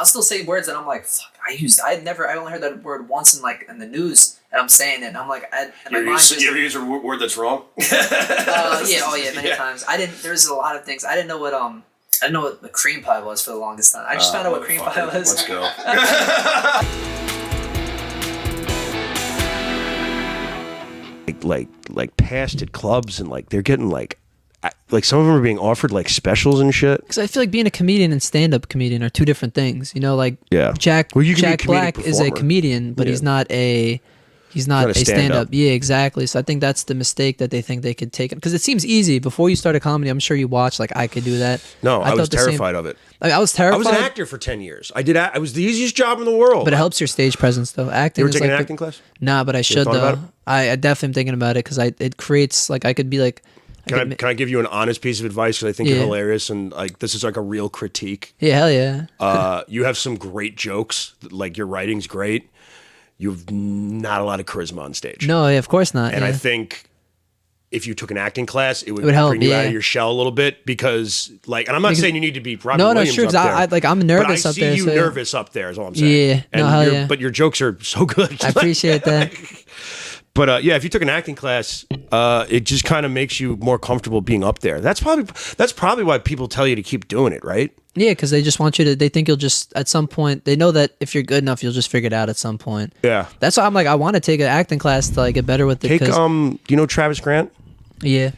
I'll still say words that I'm like, fuck, I only heard that word once in the news, and I'm saying it, and I'm like, you ever use a word that's wrong? Many times. There's a lot of things. I didn't know what the cream pie was for the longest time. I just found out what cream pie was. Let's go. like past at clubs and like they're getting like some of them are being offered like specials and shit. Because I feel like being a comedian and stand-up comedian are two different things. You know, like Jack Black is a comedian, but he's not a stand-up. Yeah, exactly. So I think that's the mistake that they think they could take. Because it seems easy. Before you start a comedy, I'm sure you watch, like, I could do that. No, I was terrified of it. Like, I was terrified. I was an actor for 10 years. I was the easiest job in the world. But it helps your stage presence, though. Acting. You ever taken an acting class? Nah, but I should, though. I definitely am thinking about it because it creates, like, I could be like... Can I give you an honest piece of advice because I think you're hilarious and like this is like a real critique? Yeah, hell yeah. You have some great jokes. Like your writing's great. You've not a lot of charisma on stage. No, of course not. And I think if you took an acting class, it would help, bring you out of your shell a little bit because like, and I'm not saying you need to be Robin Williams sure, up there. I'm nervous up there. I see you nervous up there is all I'm saying. Yeah, but your jokes are so good. I appreciate that. But if you took an acting class, it just kind of makes you more comfortable being up there. That's probably why people tell you to keep doing it, right? Yeah, because they just want you to. They think you'll just at some point. They know that if you're good enough, you'll just figure it out at some point. Yeah, that's why I'm like, I want to take an acting class to like get better with it. Do you know Travis Grant? Yeah,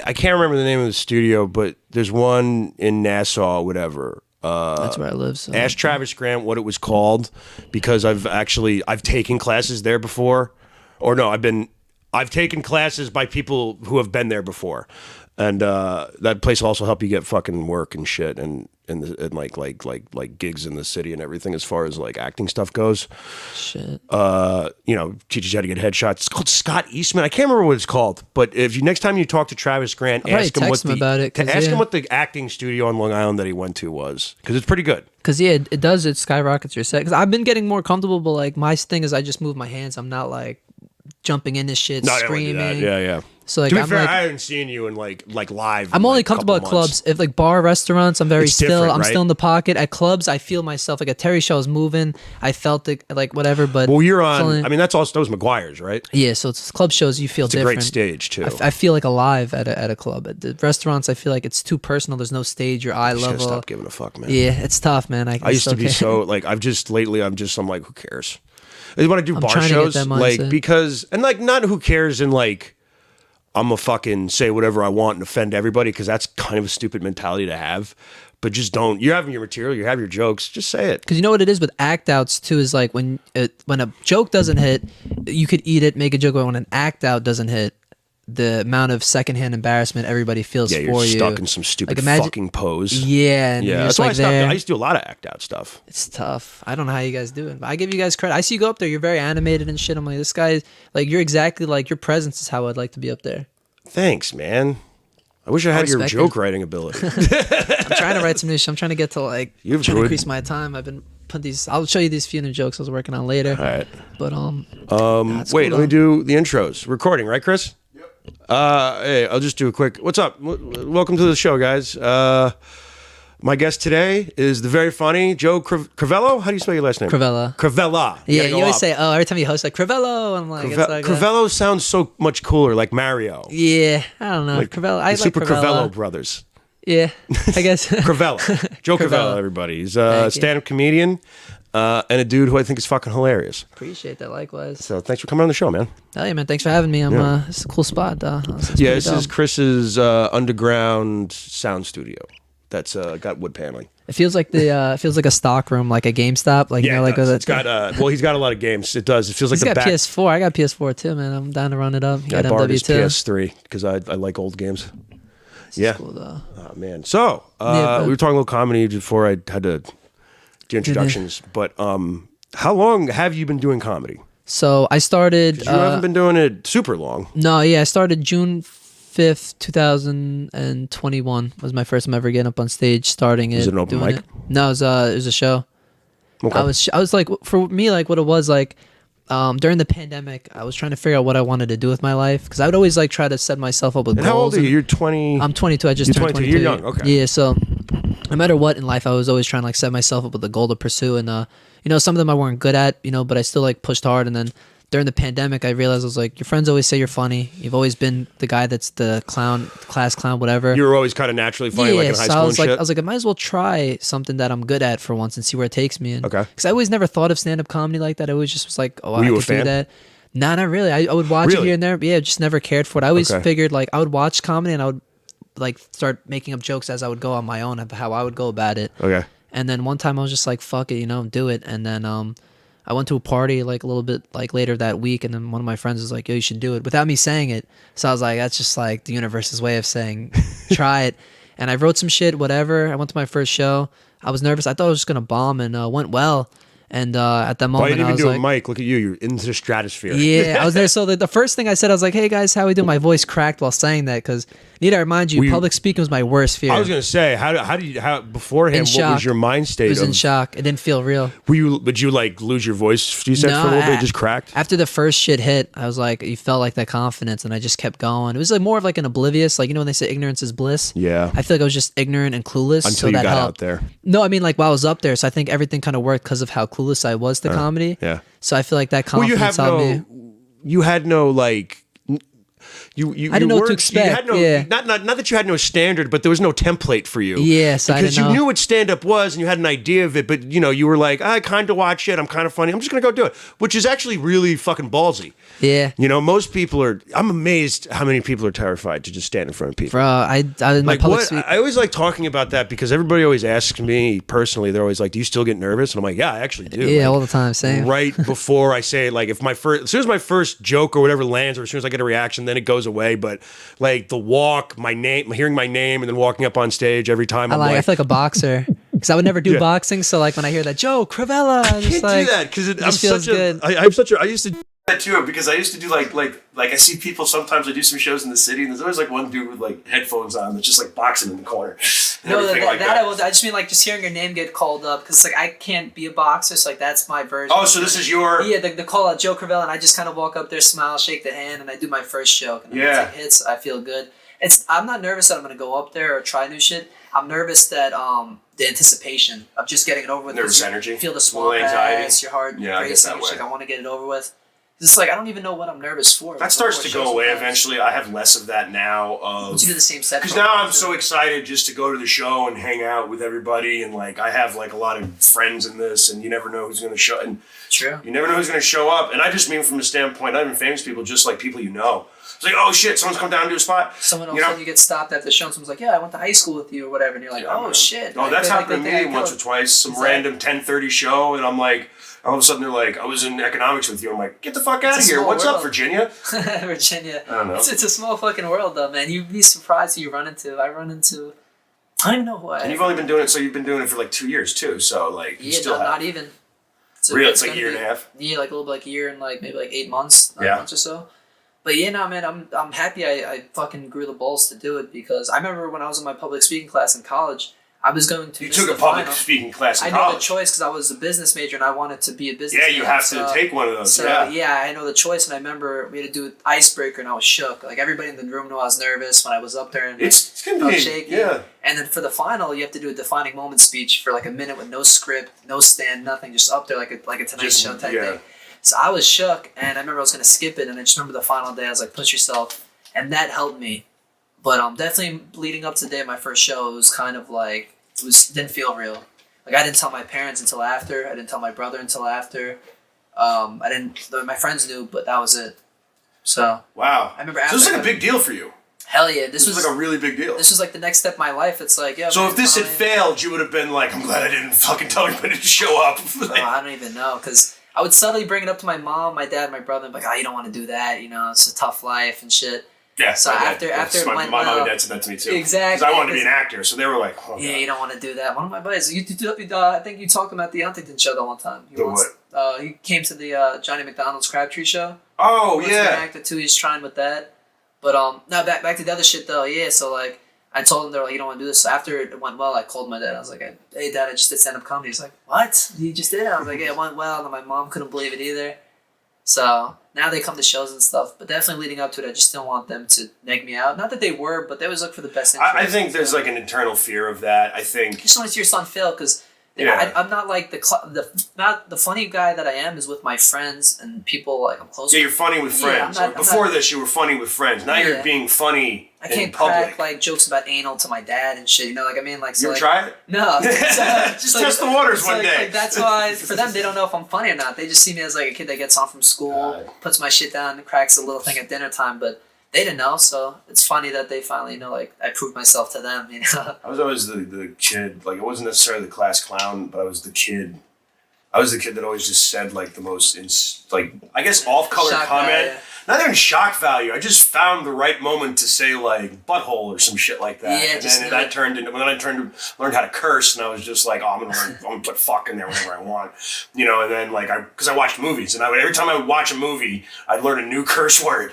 I can't remember the name of the studio, but there's one in Nassau, whatever. That's where I live. So. Ask Travis Grant what it was called because I've taken classes there before. Or no, I've taken classes by people who have been there before, and that place will also help you get fucking work and shit, and like gigs in the city and everything as far as like acting stuff goes. Shit. Teaches you how to get headshots. It's called Scott Eastman. I can't remember what it's called, but if you next time you talk to Travis Grant, ask him what the acting studio on Long Island that he went to was, because it's pretty good. Because it skyrockets your set. Because I've been getting more comfortable, but like my thing is I just move my hands. I'm not like jumping into shit, screaming. Yeah. So like, to be fair, I haven't seen you in like live. I'm only comfortable at clubs. If like bar restaurants, I'm very still. I'm still in the pocket. At clubs, I feel myself. Like a Terry show is moving. I felt it, like whatever. But you're on. I mean, that's those McGuire's, right? Yeah. So it's club shows. You feel different. It's a great stage too. I feel like alive at a club. At the restaurants, I feel like it's too personal. There's no stage. Your eye level. Stop giving a fuck, man. Yeah, it's tough, man. I used to be so like. I'm like, who cares? I want to do bar shows, like because not who cares and like. I'm gonna fucking say whatever I want and offend everybody because that's kind of a stupid mentality to have. But just don't. You're having your material. You have your jokes. Just say it. Because you know what it is with act outs too is like when a joke doesn't hit, you could eat it, make a joke. But when an act out doesn't hit, the amount of secondhand embarrassment everybody feels for you. Yeah, you're stuck in some stupid fucking pose. Yeah, and that's why I used to do a lot of act out stuff. It's tough. I don't know how you guys do it, but I give you guys credit. I see you go up there. You're very animated and shit. I'm like, this guy, like, you're exactly like your presence is how I'd like to be up there. Thanks, man. I wish I had your joke writing ability. I'm trying to write some new shit. I'm trying to get to like trying to increase my time. I've been putting these. I'll show you these few new jokes I was working on later. All right. But wait, let me do the intros. Recording, right, Chris? Yep. Hey, I'll just do a quick. What's up? Welcome to the show, guys. My guest today is the very funny Joe Crovella. How do you spell your last name? Crovella. Yeah, you always say, every time you host, like, Crovella. I'm like, Crovella sounds so much cooler, like Mario. Yeah, I don't know. Like, Crovella. I like Super Crovella. Crovella brothers. Yeah, I guess. Crovella. Joe Crovella, everybody. He's a stand-up comedian and a dude who I think is fucking hilarious. Appreciate that, likewise. So thanks for coming on the show, man. Hell yeah, man. Thanks for having me. This is a cool spot. This is Chris's underground sound studio. That's got wood paneling. It feels like feels like a stock room, like a GameStop. Like, yeah, it's got he's got a lot of games. It does. It feels like he's got PS4. I got PS4 too, man. I'm down to run it up. I borrowed his PS3 because I like old games. This is cool, though. Oh man. So we were talking a little comedy before I had to do introductions. But how long have you been doing comedy? So I started. You haven't been doing it super long. No, yeah, I started June 5th, 2021 was my first time ever getting up on stage, starting it. Was it an open mic? No, it was a show. Okay. I was like, for me, like what it was like, during the pandemic, I was trying to figure out what I wanted to do with my life because I would always like try to set myself up with goals. How old are you? You're 20. I'm 22. I just turned 22. You're young. Okay. Yeah. So no matter what in life, I was always trying to like set myself up with a goal to pursue. And you know, some of them I weren't good at, you know, but I still like pushed hard. And then during the pandemic, I realized I was like, your friends always say you're funny. You've always been the guy that's the clown, class clown, whatever. You were always kind of naturally funny, like in high school and shit. I was like, I might as well try something that I'm good at for once and see where it takes me. And, okay. Because I always never thought of stand-up comedy like that. I always just was like, oh, were I you could a fan? do that. Nah, not really. I would watch it here and there. But yeah, just never cared for it. I always figured like I would watch comedy and I would like start making up jokes as I would go on my own of how I would go about it. Okay. And then one time I was just like, fuck it, you know, do it. And then I went to a party like a little bit like later that week, and then one of my friends was like, yo, you should do it, without me saying it. So I was like, that's just like the universe's way of saying try it. And I wrote some shit, whatever. I went to my first show. I was nervous. I thought I was just gonna bomb, and went well. And at that moment, you didn't I was even do like, a mic. Look at you. You're into the stratosphere. Yeah, I was there. So the first thing I said, I was like, hey guys, how we doing? My voice cracked while saying that, because need I remind you, public speaking was my worst fear. I was gonna say, how beforehand? What was your mind state? I was in shock. It didn't feel real. Did you like lose your voice? You said for a little bit, it just cracked. After the first shit hit, I was like, you felt like that confidence, and I just kept going. It was like more of like an oblivious, like, you know when they say ignorance is bliss. Yeah. I feel like I was just ignorant and clueless. Until you got out there. No, I mean like while I was up there, so I think everything kind of worked because of how clueless I was to comedy. Yeah. So I feel like that confidence helped me. You had no like. I didn't know what to expect. Not that you had no standard, but there was no template for you. Yes, because you knew what stand up was and you had an idea of it, but you know you were like, I kind of watch it. I'm kind of funny. I'm just gonna go do it, which is actually really fucking ballsy. Yeah. You know, most people are. I'm amazed how many people are terrified to just stand in front of people. Bro, I always like talking about that because everybody always asks me personally. They're always like, "Do you still get nervous?" And I'm like, "Yeah, I actually do." Yeah, like, all the time. Same. Right before I say it, like if as soon as my first joke or whatever lands, or as soon as I get a reaction, then it goes away. But like the walk, my name, hearing my name, and then walking up on stage every time. I feel like a boxer because I would never do boxing. So like when I hear that Joe Crovella, I can't do that because it feels good. I used to do that too because I used to do like I see people sometimes. I do some shows in the city and there's always like one dude with like headphones on that's just like boxing in the corner. No, I just mean like just hearing your name get called up because like I can't be a boxer, so like that's my version. Oh, so this is your the call out Joe Crovella, and I just kind of walk up there, smile, shake the hand, and I do my first joke. And once it hits, I feel good. I'm not nervous that I'm gonna go up there or try new shit. I'm nervous that the anticipation of just getting it over with. Nervous energy. Feel the small pass, your heart racing. Like I want to get it over with. It's like I don't even know what I'm nervous for. That starts to go away eventually. I have less of that now. But you do the same set. Because now I'm so excited just to go to the show and hang out with everybody, and like I have like a lot of friends in this, and you never know who's going to show. And true. You never know who's going to show up, and I just mean from the standpoint, not even famous people, just like people you know. It's like, oh shit, someone's come down and do a spot. Someone else, you get stopped at the show, and someone's like, yeah, I went to high school with you or whatever, and you're like, oh shit. Oh, that's happened to me once or twice. Some random 10:30 show, and I'm like. All of a sudden, they're like, I was in economics with you. I'm like, get the fuck out of here. What's up, Virginia? Virginia. I don't know. It's a small fucking world, though, man. You'd be surprised who you run into. I don't even know who I am. And you've only been doing it, so you've been doing it for like 2 years, too. So, like, you still have. Not even. Really? It's like a year and a half? Yeah, like a little bit like a year and like maybe like 8 months. 9 months or so. But yeah, no, man, I'm happy I fucking grew the balls to do it because I remember when I was in my public speaking class in college, I was going to. You took a public speaking class in college. I know the choice because I was a business major and I wanted to be a business. Yeah, you have to take one of those. So I know the choice, and I remember we had to do an icebreaker, and I was shook. Like everybody in the room knew I was nervous when I was up there, and it's gonna be shaky. Yeah. And then for the final, you have to do a defining moment speech for like a minute with no script, no stand, nothing, just up there like a Tonight Show type thing. So I was shook, and I remember I was gonna skip it, and I just remember the final day. I was like, push yourself, and that helped me. But definitely leading up to the day of my first show, it was kind of like. Didn't feel real. Like I didn't tell my parents until after. I didn't tell my brother until after. My friends knew, but that was it. So wow. I remember. So this was like a big deal for you. Hell yeah! This was like a really big deal. This was like the next step in my life. It's like yeah. So if this had failed, you would have been like, I'm glad I didn't fucking tell anybody to show up. No, I don't even know because I would subtly bring it up to my mom, my dad, my brother, and be like, oh, you don't want to do that. You know, it's a tough life and shit. Yeah, so after it went my mom and dad said that to me too. Exactly. Because I wanted to be an actor, so they were like, "Oh yeah, you don't want to do that." One of my buddies, I think you talked about the Huntington show that one time. He came to the Johnny McDonald's Crabtree show. Oh yeah. An actor too. He's trying with that, but no, back to the other shit though. Yeah, so like I told him they're like, you don't want to do this. So after it went well, I called my dad. I was like, hey dad, I just did stand up comedy. He's like, what? You just did it? I was like, yeah, it went well. And my mom couldn't believe it either. So now they come to shows and stuff, but definitely leading up to it, I just don't want them to neg me out. Not that they were, but they always look for the best interest. I think there's like an internal fear of that. I think you just want to see your son fail because I'm not like the funny guy that I am is with my friends and people like I'm close. Yeah, you're funny with friends. Before this, you were funny with friends. Now you're being funny. I can't crack like jokes about anal to my dad and shit. You know, like I mean, like you try it? No, just test the waters one day. Like, that's why for them they don't know if I'm funny or not. They just see me as like a kid that gets home from school, puts my shit down, and cracks a little thing at dinner time, but. They didn't know, so it's funny that they finally know. Like I proved myself to them. You know, I was always the kid. Like I wasn't necessarily the class clown, but I was the kid. I was the kid that always just said like the most I guess off-color comment. Not even shock value. I just found the right moment to say like butthole or some shit like that. Yeah, and then that turned into when I learned how to curse, and I was just like, oh, I'm gonna put fuck in there whenever I want, you know. And then like because I watched movies, and every time I would watch a movie, I'd learn a new curse word.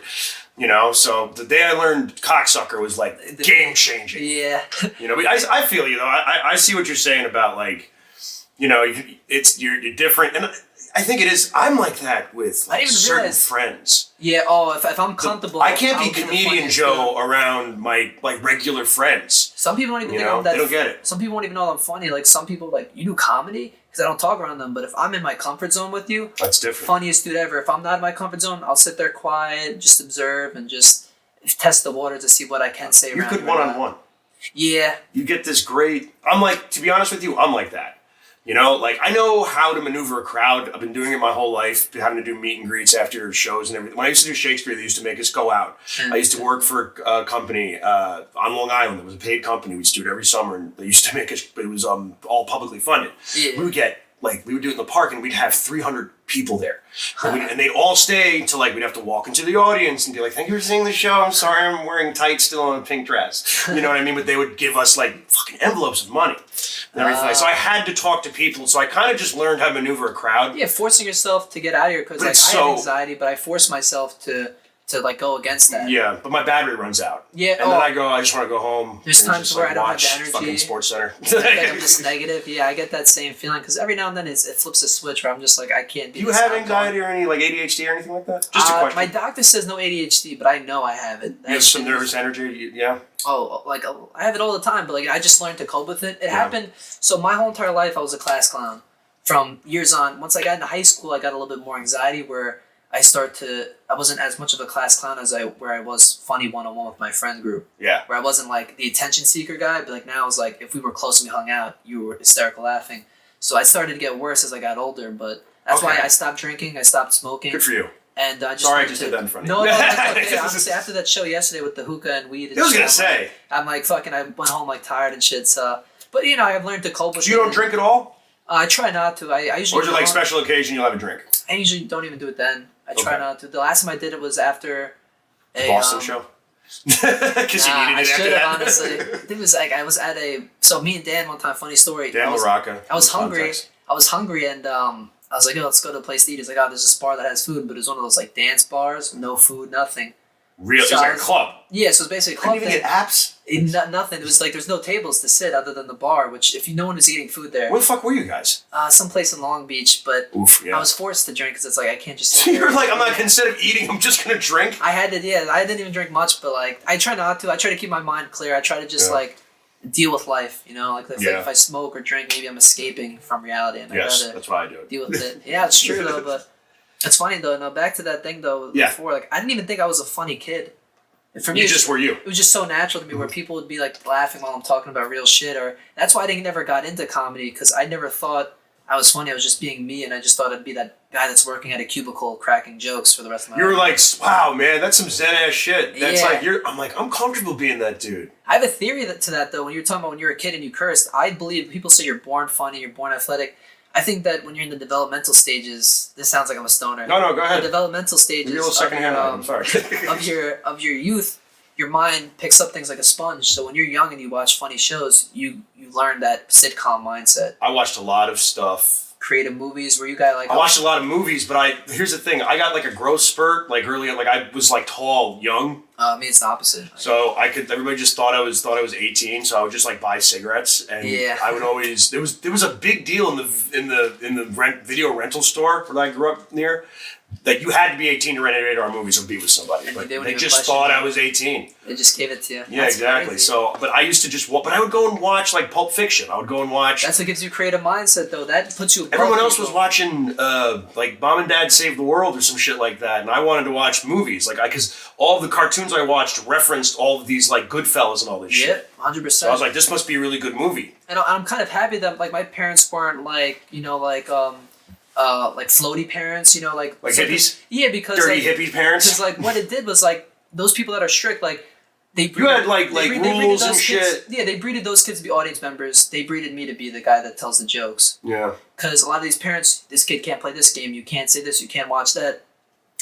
You know, so the day I learned cocksucker was like game changing. Yeah. You know, but I feel you though. I see what you're saying about like, you know, you're different, and I think it is. I'm like that with like certain friends. Yeah. Oh, if I'm comfortable, I can't be comedian Joe around my like regular friends. Some people don't even think they don't get it. Some people won't even know I'm funny. Like some people like you do comedy. Because I don't talk around them, but if I'm in my comfort zone with you, that's different. Funniest dude ever. If I'm not in my comfort zone, I'll sit there quiet, just observe, and just test the water to see what I can say. You're good one-on-one. Yeah. You get this great. I'm like, to be honest with you, I'm like that. You know, like I know how to maneuver a crowd. I've been doing it my whole life, having to do meet and greets after shows and everything. When I used to do Shakespeare, they used to make us go out. I used to work for a company on Long Island. It was a paid company. We used to do it every summer, and they used to make us, but it was all publicly funded. Yeah. We would get, like, we would do it in the park, and we'd have 300 people there. And they'd all stay until, like, we'd have to walk into the audience and be like, thank you for seeing the show. I'm sorry I'm wearing tights still and a pink dress. You know what I mean? But they would give us, like, fucking envelopes of money. And everything. So I had to talk to people. So I kind of just learned how to maneuver a crowd. Yeah, forcing yourself to get out of here because like I have anxiety, but I force myself to like go against that. Yeah, but my battery runs out. Yeah, and then I just want to go home. There's times where I don't have the energy. Fucking Sports Center. Like I'm just negative. Yeah, I get that same feeling because every now and then it flips a switch where I'm just like I can't. Do you have anxiety or any like ADHD or anything like that? Just a question. My doctor says no ADHD, but I know I have it. You have some nervous energy. Yeah. Oh, like I have it all the time, but like I just learned to cope with it. It happened. So my whole entire life, I was a class clown. From years on, once I got into high school, I got a little bit more anxiety where I wasn't as much of a class clown as where I was funny one-on-one with my friend group. Yeah. Where I wasn't like the attention seeker guy, but like now I was like, if we were close and we hung out, you were hysterical laughing. So I started to get worse as I got older, but that's why I stopped drinking, I stopped smoking. Good for you. And I just sorry I just did that in front of you. No, that's okay. Honestly, after that show yesterday with the hookah and weed and I was going to say. I'm like fucking, I went home like tired and shit, so. But you know, I've learned to cope with it. So you don't drink at all? I try not to. I usually. Or is it like special occasion you'll have a drink? I usually don't even do it then. I try not to. The last time I did it was after a Boston show. Because you needed it after that. Honestly, it was like I was at so me and Dan one time. Funny story. Dan LaRocca. I was hungry. I was hungry and I was like, let's go to a place to eat. He's like, there's this bar that has food, but it's one of those like dance bars, no food, nothing. Really? So it was like a club? Yeah, so it was basically a club. Couldn't even get apps? Nothing. It was like there's no tables to sit other than the bar, which if no one was eating food there. Where the fuck were you guys? Someplace in Long Beach, but I was forced to drink because it's like I can't just sit so you're like, I'm not, instead of eating, I'm just going to drink? I had to, I didn't even drink much, but like, I try not to. I try to keep my mind clear. I try to just like deal with life, you know? Like if I smoke or drink, maybe I'm escaping from reality. And that's why I do it. Deal with it. Yeah, it's true though, but it's funny though. Now back to that thing though, before, like, I didn't even think I was a funny kid. For me, just were you. It was just so natural to me where people would be like laughing while I'm talking about real shit, or that's why I never got into comedy because I never thought I was funny. I was just being me, and I just thought I'd be that guy that's working at a cubicle cracking jokes for the rest of my life. You were like, wow, man, that's some zen ass shit. That's I'm comfortable being that dude. I have a theory to that though. When you're talking about when you're a kid and you cursed, I believe people say you're born funny, you're born athletic. I think that when you're in the developmental stages, this sounds like I'm a stoner. No, go ahead. The developmental stages I'm sorry. of your youth. Your mind picks up things like a sponge. So when you're young and you watch funny shows, you learn that sitcom mindset. I watched a lot of stuff. Creative movies where you got like... I watched a lot of movies, but here's the thing. I got like a growth spurt, like early on. Like I was like tall, young. Me, it's the opposite. So everybody just thought I was 18, so I would just like buy cigarettes, and I would always there was a big deal in the video rental store that I grew up near, that you had to be 18 to rent any rated R movies or be with somebody, but they just thought I was 18. They just gave it to you. Yeah, exactly. Crazy. So, but I used to but I would go and watch like Pulp Fiction. I would go and watch. That's what gives you a creative mindset, though. That puts you. Everyone else was watching like Mom and Dad Save the World or some shit like that, and I wanted to watch movies because all of the cartoons I watched referenced all of these like Goodfellas and all this shit. 100%. So I was like, this must be a really good movie. And I'm kind of happy that like my parents weren't like floaty parents, like hippies. Yeah, because dirty hippie parents. Because like what it did was like those people that are strict, like they you had rules and shit. Yeah, they breeded those kids to be audience members. They breeded me to be the guy that tells the jokes. Yeah. Because a lot of these parents, this kid can't play this game. You can't say this. You can't watch that.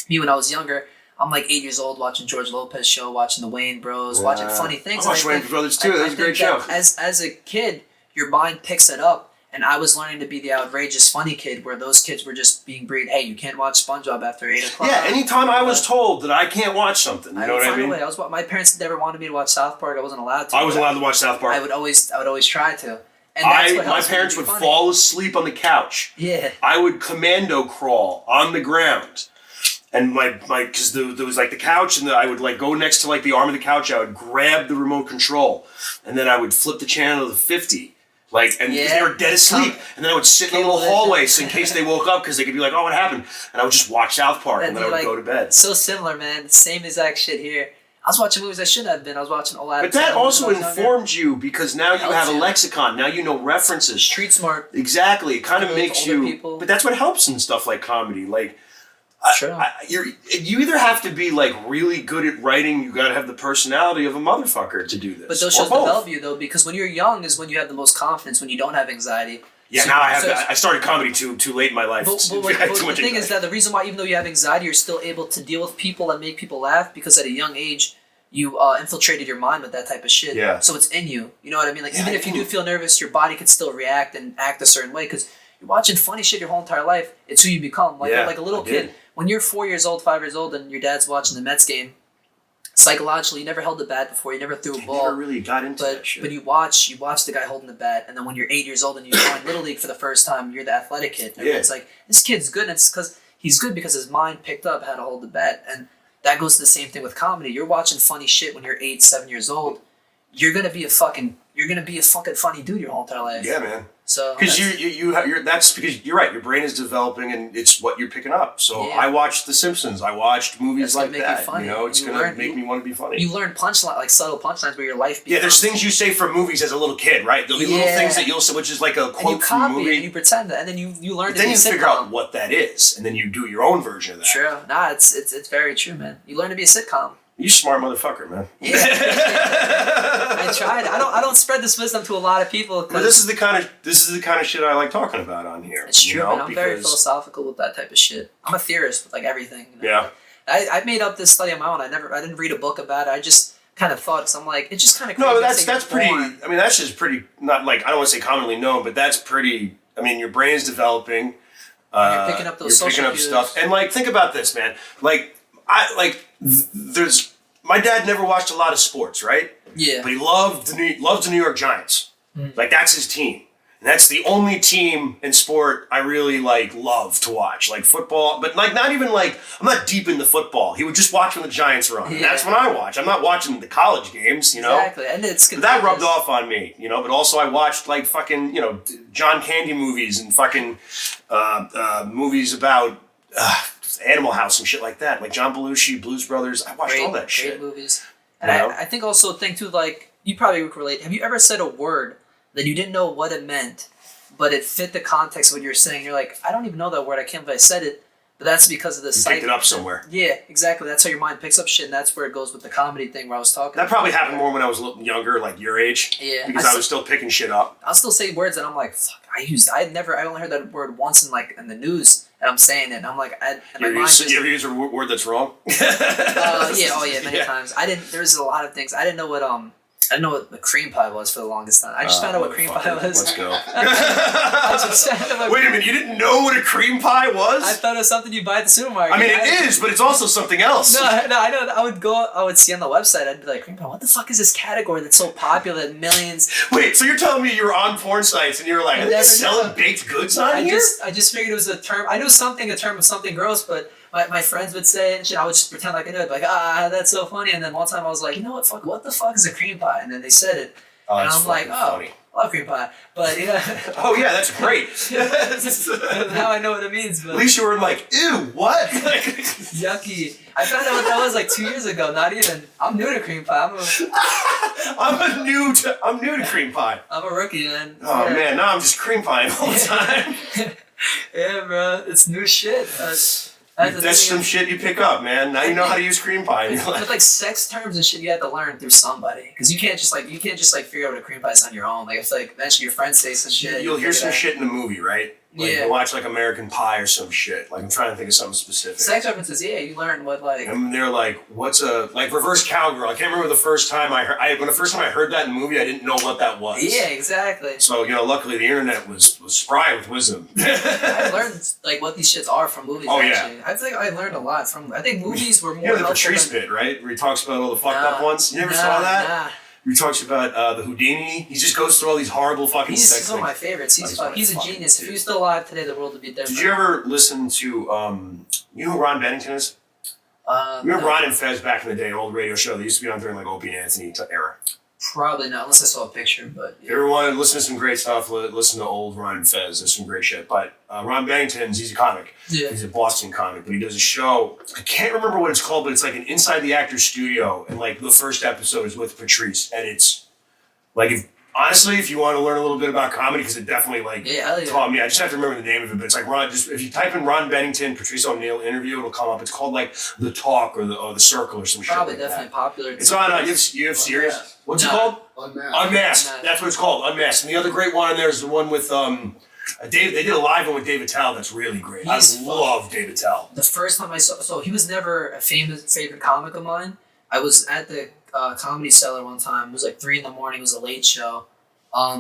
Me, when I was younger, I'm like 8 years old watching George Lopez show, watching the Wayne Bros, watching funny things. I watched Wayne Brothers too. That was a great show. As a kid, your mind picks it up. And I was learning to be the outrageous funny kid where those kids were just being breed, hey, you can't watch SpongeBob after 8 o'clock. Yeah, anytime I was told that I can't watch something, you know what I mean? My parents never wanted me to watch South Park. I wasn't allowed to. I was allowed to watch South Park. I would always try to. And my parents would fall asleep on the couch. Yeah. I would commando crawl on the ground. And because there was like the couch, and I would like go next to like the arm of the couch. I would grab the remote control, and then I would flip the channel to 50. Because they were dead asleep. And then I would sit in a little hallway so in case they woke up, because they could be like, oh, what happened? And I would just watch South Park, and then I would go to bed. So similar, man. Same exact shit here. I was watching movies I shouldn't have been. I was watching all that. But that also informed you, because now you have a lexicon. Now you know references. Street smart. Exactly. It kind of makes you... People. But that's what helps in stuff like comedy. Like... Sure. You either have to be like really good at writing, you gotta have the personality of a motherfucker to do this. But those shows develop you though, because when you're young is when you have the most confidence, when you don't have anxiety. Yeah, so, now I started comedy too late in my life. But the thing is that the reason why, even though you have anxiety, you're still able to deal with people and make people laugh, because at a young age, you infiltrated your mind with that type of shit. Yeah. So it's in you. You know what I mean? Like even if you do feel nervous, your body could still react and act a certain way, because you're watching funny shit your whole entire life. It's who you become. Like a little kid. When you're 4 years old, 5 years old, and your dad's watching the Mets game, psychologically, you never held the bat before. You never threw a ball. Never really got into that shit. But you watch the guy holding the bat, and then when you're 8 years old and you join Little League for the first time, you're the athletic kid. And it's like, this kid's good, and it's because he's good because his mind picked up how to hold the bat. And that goes to the same thing with comedy. You're watching funny shit when you're 8, 7 years old. You're gonna be a fucking funny dude your whole entire life. Yeah, man. So because that's because you're right. Your brain is developing, and it's what you're picking up. So I watched The Simpsons. I watched movies like that. It's gonna make me want to be funny. You learn subtle punchlines where your life. Yeah, there's things you say for movies as a little kid, right? There'll be little things that you'll say, which is like a quote from a movie, and you pretend that, and then you learn. Then you figure out what that is, and then you do your own version of that. True. Nah, it's very true, man. You learn to be a sitcom. You smart motherfucker, man. Yeah, I tried. I don't spread this wisdom to a lot of people. But this is the kind of shit I like talking about on here. It's true, man. I'm very philosophical with that type of shit. I'm a theorist with like everything. Yeah. I made up this study on my own. I didn't read a book about it. I just kind of thought. So I'm like, it's just kind of crazy. No, that's pretty. I mean, that's just pretty. Not like, I don't want to say commonly known, but that's pretty. I mean, your brain's developing. You're picking up those social cues. Stuff, and like, think about this, man. There's my dad never watched a lot of sports, right? Yeah. But he loves the New York Giants. Like, that's his team. And that's the only team in sport I really love to watch. Like football, but not even I'm not deep into football. He would just watch when the Giants are on. And that's when I watch. I'm not watching the college games, Exactly. And but that rubbed off on me, but also I watched fucking, John Candy movies and fucking movies about Animal House and shit like that. Like John Belushi, Blues Brothers. I watched all that shit. Great movies. And I think also too, you probably relate. Have you ever said a word that you didn't know what it meant, but it fit the context of what you're saying? You're like, I don't even know that word. I can't believe I said it. But that's because of the psyche. You picked it up somewhere. Yeah, exactly. That's how your mind picks up shit, and that's where it goes with the comedy thing where I was talking. That probably happened more when I was a little younger, like your age. Yeah. Because I was still picking shit up. I'll still say words that I'm like, fuck, I only heard that word once in the news, and I'm saying it, and I'm like, you ever use a word that's wrong? Many times. There's a lot of things. I didn't know what, I didn't know what the cream pie was for the longest time. I just found out what cream pie was. Let's go. Wait a minute, you didn't know what a cream pie was? I thought it was something you buy at the supermarket. I mean, it is, but it's also something else. No, I know. I would see on the website, I'd be like, cream pie, what the fuck is this category that's so popular that millions... Wait, so you're telling me you were on porn sites and you were like, are they selling baked goods on here? I just figured it was a term. I knew a term of something gross, but... My friends would say it and shit. I would just pretend like I knew it. Like, that's so funny. And then one time I was like, you know what? Fuck, what the fuck is a cream pie? And then they said it. And I'm like, funny. I love cream pie. But, yeah. Oh, yeah, that's great. Now I know what it means. But at least you were like, ew, what? Yucky. I found out what that was like 2 years ago. Not even. I'm new to cream pie. I'm new to cream pie. I'm a rookie, man. Oh, yeah. Man, now I'm just cream pieing all the time. Yeah, bro. It's new shit. That's some shit you pick up, man. Now you know how to use cream pie. With like sex terms and shit, you have to learn through somebody, because you can't just figure out what a cream pie is on your own. Like, if like eventually your friends say some shit, you'll hear some shit in the movie, right? Like, you watch like American Pie or some shit. Like, I'm trying to think of something specific. Sex references, yeah, you learn what like. And they're like, what's like reverse cowgirl? I can't remember the first time I heard that in the movie, I didn't know what that was. Yeah, exactly. So luckily the internet was spry with wisdom. I learned like what these shits are from movies. Oh actually. yeah. I think I learned a lot from. I think movies were more. You know the Patrice bit, right? Where he talks about all the fucked up ones. You never saw that? Nah. He talks about the Houdini. He just goes through all these horrible fucking sex things. He's one of my favorites. He's a genius. If he was still alive today, the world would be different. Did you ever listen to, you know who Ron Bennington is? Remember Ron and Fez back in the day, an old radio show? They used to be on during like Opie and Anthony era. Probably not, unless I saw a picture. But yeah. Everyone, listen to some great stuff. Listen to old Ron and Fez. There's some great shit. But Ron Bennington, he's a comic. Yeah. He's a Boston comic, but he does a show. I can't remember what it's called, but it's like an inside the actor's studio, and like the first episode is with Patrice, and it's like, if you want to learn a little bit about comedy, because it definitely taught me. I just have to remember the name of it, but it's like if you type in Ron Bennington, Patrice O'Neal interview, it'll come up. It's called like The Talk or the Circle or some shit. Probably like definitely that. Popular. It's on you have Sirius. What's it called? Unmasked. That's what it's called. Unmasked. And the other great one on there is the one with Dave. They did a live one with David Tell that's really great. I love David Tell. The first time I saw, so he was never a favorite comic of mine. I was at the Comedy Cellar one time. It was like 3 a.m. It was a late show.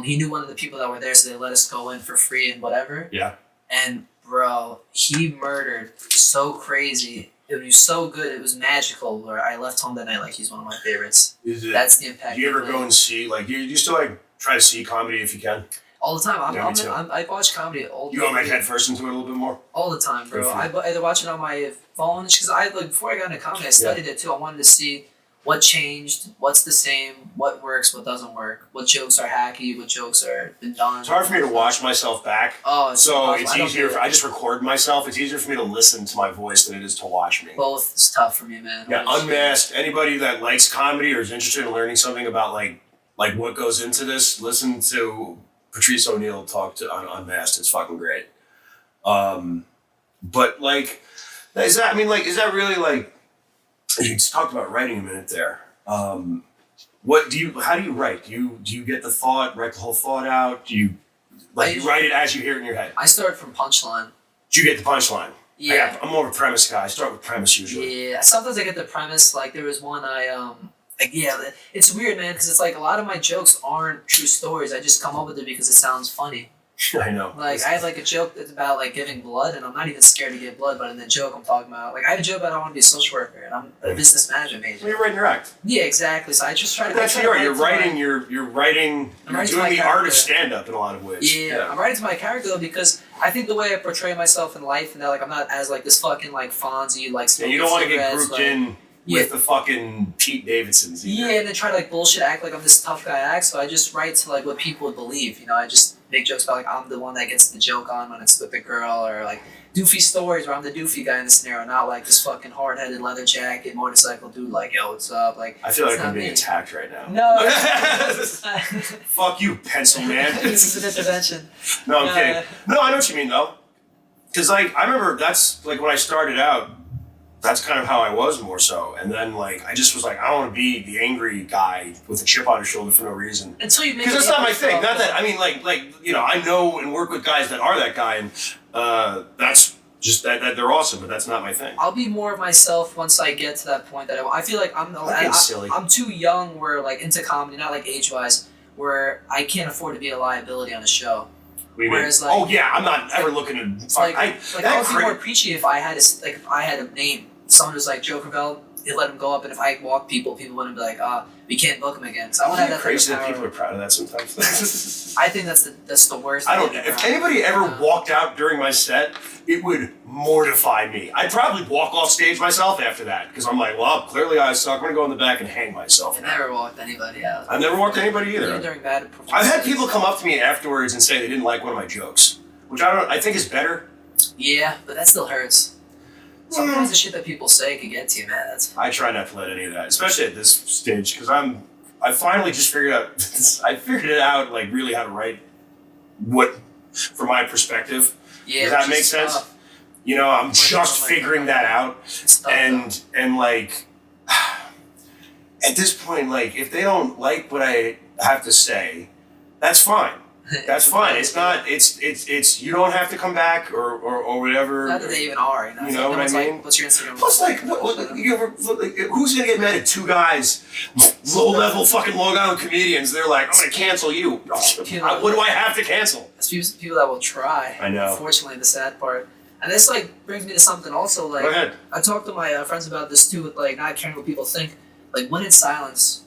He knew one of the people that were there, so they let us go in for free and whatever. Yeah. And bro, he murdered so crazy. It was so good. It was magical. Where I left home that night like he's one of my favorites. That's the impact. Do you ever go and see you still like try to see comedy if you can? All the time. I watch comedy all the time. You go like head first into it a little bit more? All the time, bro. I either watch it on my phone, because before I got into comedy, I studied it too. I wanted to see what changed, what's the same, what works, what doesn't work, what jokes are hacky, what jokes are been done. It's hard for me to watch myself back. Oh, so it's easier. I just record myself. It's easier for me to listen to my voice than it is to watch me. Both is tough for me, man. Yeah, Unmasked. Anybody that likes comedy or is interested in learning something about like what goes into this, listen to Patrice O'Neal talk on Unmasked. It's fucking great. But like, is that really like? You talked about writing a minute there. How do you write? Do you get the thought, write the whole thought out? Do you you write it as you hear it in your head? I start from punchline. Do you get the punchline? Yeah. I'm more of a premise guy. I start with premise usually. Yeah. Sometimes I get the premise. Like there was one it's weird, man, because it's like a lot of my jokes aren't true stories. I just come up with it because it sounds funny. I know. Like, I had like a joke that's about like giving blood, and I'm not even scared to give blood, but in the joke I'm talking about, like I had a joke about I want to be a social worker, and I'm a business management major. Well, you're writing your act. Yeah, exactly. So I just try to. That's what you're writing. You're doing the art of stand-up in a lot of ways. Yeah, I'm writing to my character though, because I think the way I portray myself in life, and that like I'm not as like this fucking like Fonzie like. And you don't want to get grouped in with the fucking Pete Davidsons either. Yeah, and then try to like bullshit act like I'm this tough guy act. So I just write to like what people would believe. I just make jokes about like I'm the one that gets the joke on when it's with the girl, or like doofy stories where I'm the doofy guy in the scenario, not like this fucking hard-headed leather jacket motorcycle dude like, yo, what's up? Like, I feel like I'm being attacked right now. No. Fuck you, pencil man. This is an intervention. No, I'm kidding. No, I know what you mean though. Because like I remember that's like when I started out. That's kind of how I was more so. And then, like, I just was like, I don't want to be the angry guy with a chip on his shoulder for no reason. Until you make it. Because that's not my thing. Not that, I mean, like, I know and work with guys that are that guy. And just that they're awesome, but that's not my thing. I'll be more of myself once I get to that point that I feel like I'm too young where like into comedy, not like age wise, where I can't afford to be a liability on a show. Whereas like, oh yeah, I'm not ever looking to I would be more preachy if I had a name. Someone who's like Joe Crovella, they let him go up, and if I walk people wouldn't be like, we can't book him again. So I want to have that. Crazy that people are proud of that sometimes. I think that's the worst. I don't. If anybody ever walked out during my set, it would mortify me. I'd probably walk off stage myself after that because I'm like, well, clearly I suck. I'm gonna go in the back and hang myself. I never walked anybody out. I've never walked anybody either. Even during bad performances. I've had people come up to me afterwards and say they didn't like one of my jokes, which I think is better. Yeah, but that still hurts. Sometimes the shit that people say can get to you, man. I try not to let any of that, especially at this stage, because I finally just figured out. I figured it out, like really how to write what, from my perspective. Yeah, does that make sense? You know, I'm just figuring that out, and like at this point, like if they don't like what I have to say, that's fine. That's fine. It's not. It's. You don't have to come back or whatever. Not that they even are. You know what I mean? Like, what's your Instagram? Plus, like, who's gonna get mad at two guys, low level fucking Long Island comedians? They're like, I'm gonna cancel you. What do I have to cancel? There's people that will try. I know. Unfortunately, the sad part. And this like brings me to something also. Like, go ahead. I talked to my friends about this too, with like not caring what people think. Like when in silence.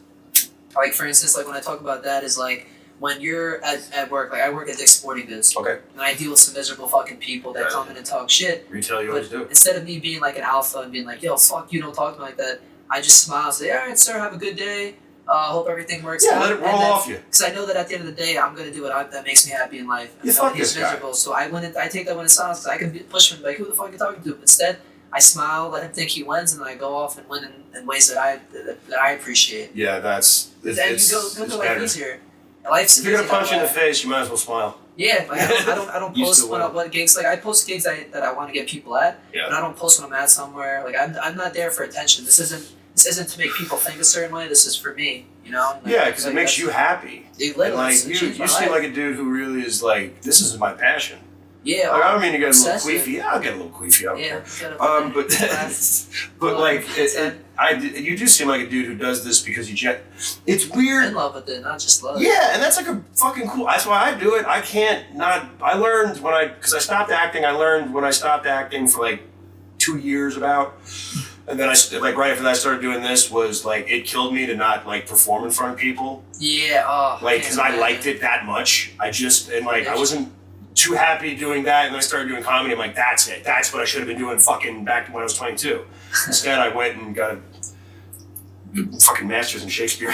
Like for instance, like when I talk about that is like. When you're at work, like I work at Dick's Sporting Goods, okay, and I deal with some miserable fucking people that come in and talk shit. Retail, you always do. Instead of me being like an alpha and being like, yo, fuck you, don't talk to me like that, I just smile and say, all right, sir, have a good day. Hope everything works out. Yeah, let it roll off you. Because I know that at the end of the day, I'm going to do what that makes me happy in life. You fuck this guy. Miserable, so I take that one in silence because I can push him like, who the fuck are you talking to? But instead, I smile, let him think he wins, and then I go off and win in ways that I appreciate. Yeah, that's... Then you go through life easier. If you're gonna punch you in the face, you might as well smile. Yeah, like I don't post what gigs. Like I post gigs that I want to get people at, but I don't post when I'm at somewhere. Like I'm not there for attention. This isn't to make people think a certain way. This is for me, you know. Like, yeah, because it makes you happy. Like you seem like a dude who really is like, this is my passion. Yeah, like, I don't mean to get a little queefy. Yeah, I'll get a little queefy. But like, you do seem like a dude who does this because it's weird. In love with it, not just love. Yeah, and that's like a fucking cool. That's why I do it. I can't not. I learned because I stopped acting. I learned when I stopped acting for like 2 years about. And then right after that I started doing this was like it killed me to not like perform in front of people. Yeah, because I liked it that much. I wasn't too happy doing that, and then I started doing comedy. I'm like, that's it. That's what I should have been doing fucking back when I was 22. Instead, I went and got a fucking master's in Shakespeare.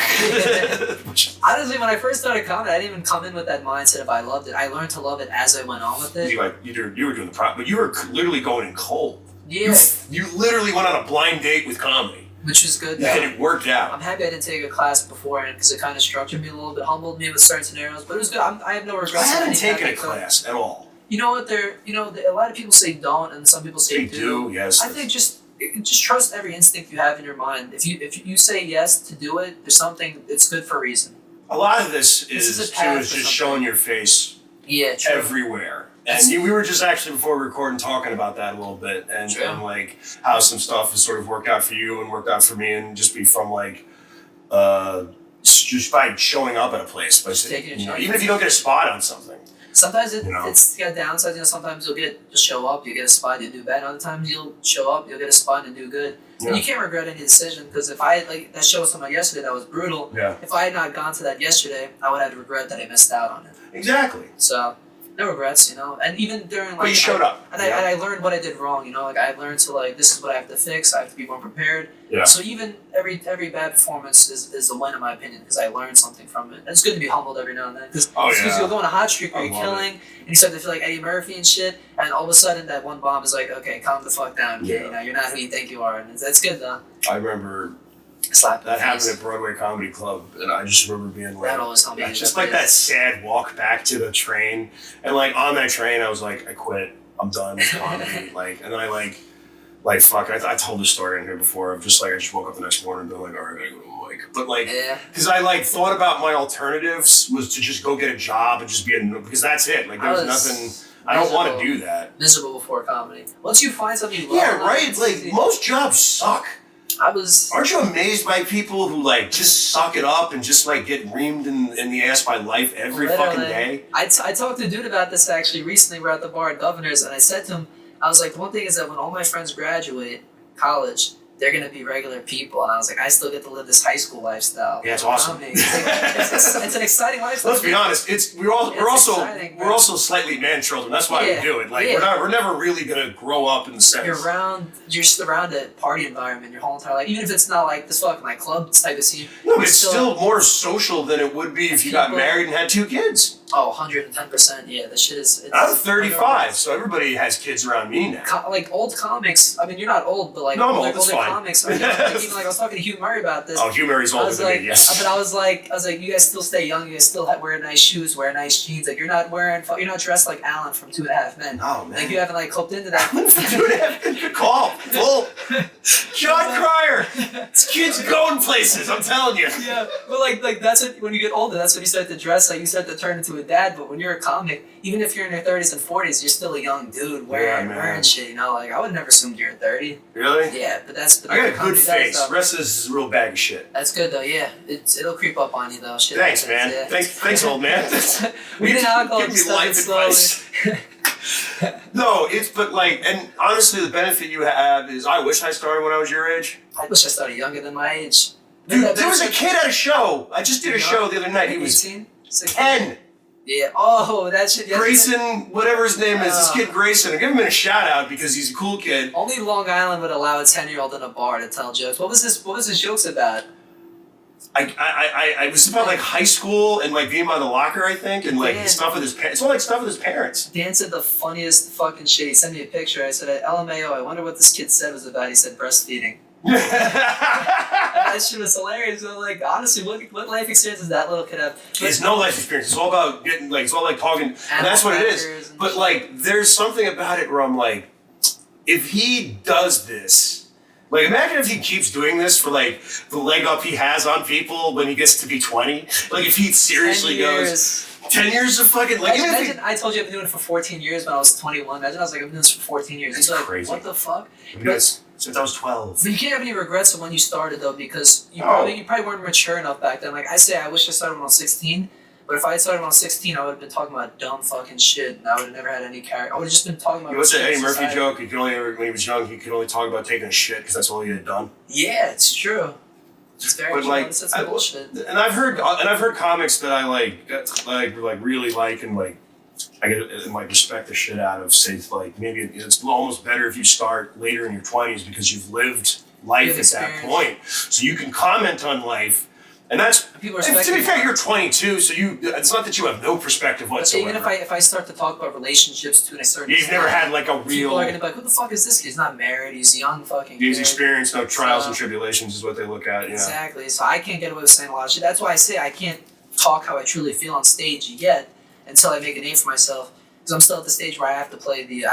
Honestly, when I first started comedy, I didn't even come in with that mindset of I loved it. I learned to love it as I went on with it. You were doing the but you were literally going in cold. Yeah. You literally went on a blind date with comedy. Which is good. And it worked out. I'm happy I didn't take a class beforehand because it kind of structured me a little bit, humbled me with certain scenarios, but it was good. I have no regrets. I haven't taken a class at all. You know what? A lot of people say don't, and some people say do. Yes. I think just trust every instinct you have in your mind. If you say yes to do it, there's something. It's good for a reason. A lot of this is just showing your face. Yeah, true. Everywhere. And we were just actually before recording talking about that a little bit and like how some stuff has sort of worked out for you and worked out for me and just be from like just by showing up at a place, but even if you don't get a spot on something. Sometimes it's got downsides. Sometimes you'll show up, you get a spot, you do bad. Other times you'll show up, you'll get a spot and do good. Yeah. And you can't regret any decision because if I that show was something yesterday that was brutal. Yeah. If I had not gone to that yesterday, I would have to regret that I missed out on it. Exactly. So. No regrets, and even during but you showed up, and I learned what I did wrong. I learned to this is what I have to fix. I have to be more prepared. Yeah. So even every bad performance is a win in my opinion because I learned something from it. And it's good to be humbled every now and then because you'll go on a hot streak where you're killing and you start to feel like Eddie Murphy and shit, and all of a sudden that one bomb is like, okay, calm the fuck down, kid. Yeah. You're not who you think you are, and that's good though. I remember. That happened at Broadway Comedy Club, and I just remember being like, that always helped me. Just like that sad walk back to the train, and like on that train, I was like, I quit, I'm done with comedy, and then I fuck. I told this story in here before. Of just I just woke up the next morning and been like, all right, I gotta go to Mike, but because I thought about my alternatives was to just go get a job and just be because that's it. There was nothing. I don't want to do that. Miserable before comedy. Once you find something you love. Yeah, right. Like most jobs suck. Aren't you amazed by people who like just suck it up and just like get reamed in the ass by life every fucking day? I talked to a dude about this actually recently. We're at the bar at Governor's, and I said to him, I was like, the one thing is that when all my friends graduate college, they're gonna be regular people, and I was like, I still get to live this high school lifestyle. Yeah, it's awesome. It's an exciting lifestyle. Let's be honest. We're also slightly man children. That's why we do it. Like we're never really gonna grow up in the sense. You're just around a party environment your whole entire life, even if it's not like this fucking like club type of scene. No, but it's still more social than it would be if you got married and had 2 kids. Oh, 110%. Yeah, this shit is. I'm 35, so everybody has kids around me now. Like old comics. I mean, you're not old, but like older comics. Are young. Like, even like I was talking to Hugh Murray about this. Oh, Hugh Murray's older than me. Yes. But I was like, you guys still stay young. You guys still wear nice shoes, wear nice jeans. Like you're not dressed like Alan from 2.5 Men. Oh man. Like you haven't like clipped into that. 2.5 Men. Good call. Full. John Cryer. This kid's going places. I'm telling you. Yeah, but like that's what, when you get older, that's when you start to dress. Like you start to turn into a dad. But when you're a comic, even if you're in your 30s and 40s, you're still a young dude wearing shit. You know, like I would never assume you're 30. Really? Yeah, but that's. I got a good face. The rest of this is a real bag of shit. That's good though. Yeah, it'll creep up on you though. Shit. Thanks, man. Yeah. Thanks, old man. We didn't alcohol and stuff slowly. No, and honestly, the benefit you have is I wish I started when I was your age. I wish I started younger than my age. Dude, there was a kid at a show. I just did a show the other night. He was 18? 10. Yeah. Oh, that shit. Grayson, whatever his name is, this kid Grayson. I give him a shout out because he's a cool kid. Only Long Island would allow a 10-year-old in a bar to tell jokes. What was his jokes about? I was about like high school and like being by the locker, I think, and like stuff with his parents. It's all like stuff with his parents. Dan said the funniest fucking shit. He sent me a picture. I said, LMAO, I wonder what this kid said was about. He said breastfeeding. That shit was hilarious. So, like, honestly, what life experience does that little kid have? It's no life experience. It's all about getting, like, it's all like talking, and that's what it is. But like, there's something about it where I'm like, if he does this, like, imagine if he keeps doing this for like the leg up he has on people when he gets to be 20. Like, if he seriously goes. 10 years of fucking like. Imagine I told you I've been doing it for 14 years when I was 21. Imagine I was like, I've been doing this for 14 years. He's like, crazy. What the fuck? Since I was 12. But you can't have any regrets of when you started though, because you probably weren't mature enough back then. Like I say, I wish I started when I was 16. But if I had started when I was 16, I would have been talking about dumb fucking shit, and I would have never had any character. I would have just been talking about. What's that Eddie Murphy joke? He could only when he was young, he could only talk about taking a shit because that's all he had done. Yeah, it's true. It's very true. That's bullshit. And I've heard comics that I really like and like I get and like respect the shit out of. Say like maybe it's almost better if you start later in your 20s because you've lived life at that point, so you can comment on life. And that's to be fair, you're 22, so it's not that you have no perspective whatsoever. Even if I start to talk about relationships to a certain you've never had like a real. People are gonna be like, "Who the fuck is this kid? He's not married. He's young, fucking." He's experienced no trials and tribulations, is what they look at. Exactly. So I can't get away with saying a lot of shit. That's why I say I can't talk how I truly feel on stage yet until I make a name for myself. Because I'm still at the stage where I have to play the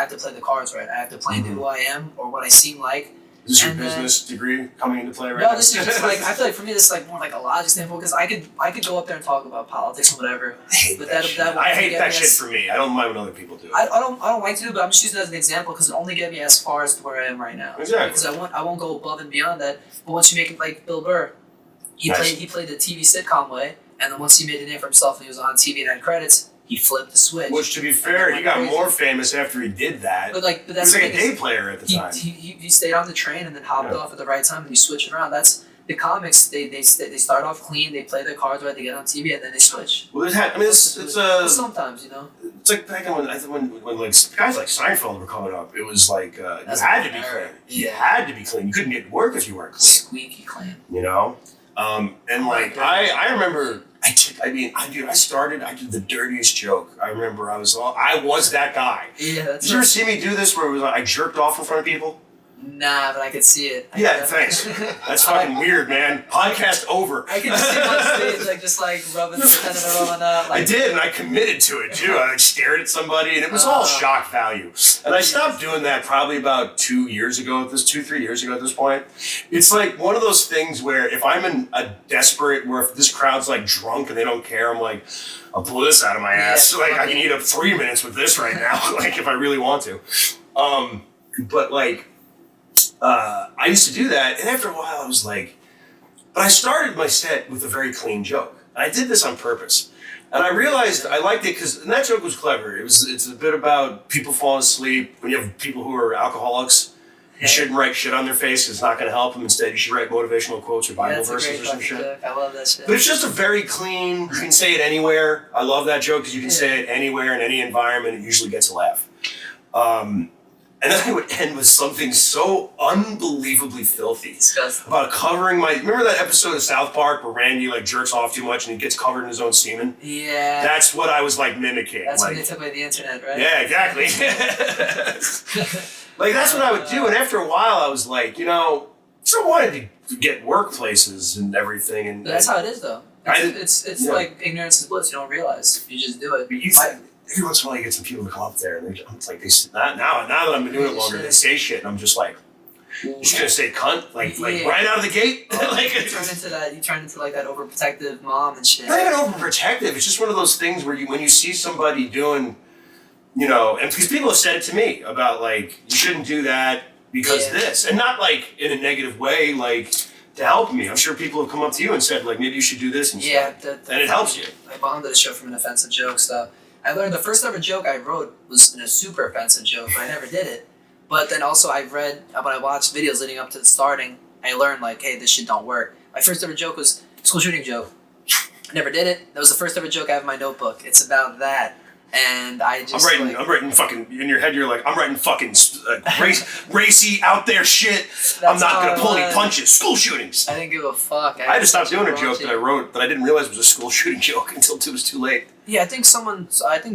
cards right. I have to play who I am or what I seem like. Is this your business degree coming into play right now? No, this is just like, I feel like for me this is like more like a logic standpoint because I could go up there and talk about politics and whatever. I hate that shit for me. I don't mind when other people do it. I don't like to do it, but I'm just using it as an example because it only get me as far as to where I am right now. Exactly. Because I won't go above and beyond that. But once you make it like Bill Burr, he played the TV sitcom way, and then once he made a name for himself and he was on TV and had credits, he flipped the switch. Which, to be fair, he got more famous after he did that. But that's he was like a day player at the time. He stayed on the train and then hopped off at the right time and he switched it around. That's the comics. They start off clean. They play their cards right. They get on TV and then they switch. Well, sometimes It's like back when like guys like Seinfeld were coming up. It was like you had to be clean. You had to be clean. You couldn't get work if you weren't clean. Squeaky clean. You know, and like I remember. I did the dirtiest joke. I remember I was that guy. Yeah, Did you ever see me do this where it was like I jerked off in front of people? Nah, but I could see it. Thanks. That's fucking weird, man. Podcast over. I can just see him on stage, just rubbing, pretending to rolling up. I did, and I committed to it too. I stared at somebody, and it was all shock value. And I stopped doing that probably about 3 years ago at this point. It's like one of those things where if I'm in a desperate, where if this crowd's drunk and they don't care, I'm like, I'll pull this out of my ass. I can eat up 3 minutes with this right now, if I really want to. But I used to do that, and after a while I was like, but I started my set with a very clean joke. I did this on purpose. And I realized I liked it because that joke was clever. It's a bit about people falling asleep. When you have people who are alcoholics, you shouldn't write shit on their face because it's not going to help them. Instead, you should write motivational quotes or Bible verses or some shit. Joke. I love that shit. But it's just a very clean, you can say it anywhere. I love that joke because you can say it anywhere in any environment. It usually gets a laugh. And then I would end with something so unbelievably filthy. Disgusting. About covering my... Remember that episode of South Park where Randy jerks off too much and he gets covered in his own semen? Yeah. That's what I was mimicking. That's when they took away the internet, right? Yeah, exactly. That's what I would do. And after a while I was like, I wanted to get workplaces and everything. And that's how it is, though. It's like ignorance is bliss. You don't realize. You just do it. But every once in a while, you get some people to come up there, and now that I've been doing it longer, they say shit, and I'm just like, you're just gonna say cunt, right out of the gate. You turn into that overprotective mom and shit. Not even overprotective. It's just one of those things where when you see somebody doing, and because people have said it to me about you shouldn't do that because this, and not in a negative way, to help me. I'm sure people have come up to you and said maybe you should do this instead. Yeah, and it helps you. I bombed at a show from an offensive joke stuff. I learned the first ever joke I wrote was a super offensive joke, but I never did it. But then also when I watched videos leading up to the starting, I learned hey, this shit don't work. My first ever joke was school shooting joke. I never did it. That was the first ever joke I have in my notebook. It's about that. And I'm writing fucking, in your head you're I'm writing fucking racy out there shit. I'm not going to pull any punches. School shootings. I didn't give a fuck. I had to stop doing a joke that I wrote that I didn't realize was a school shooting joke until it was too late. Yeah, I think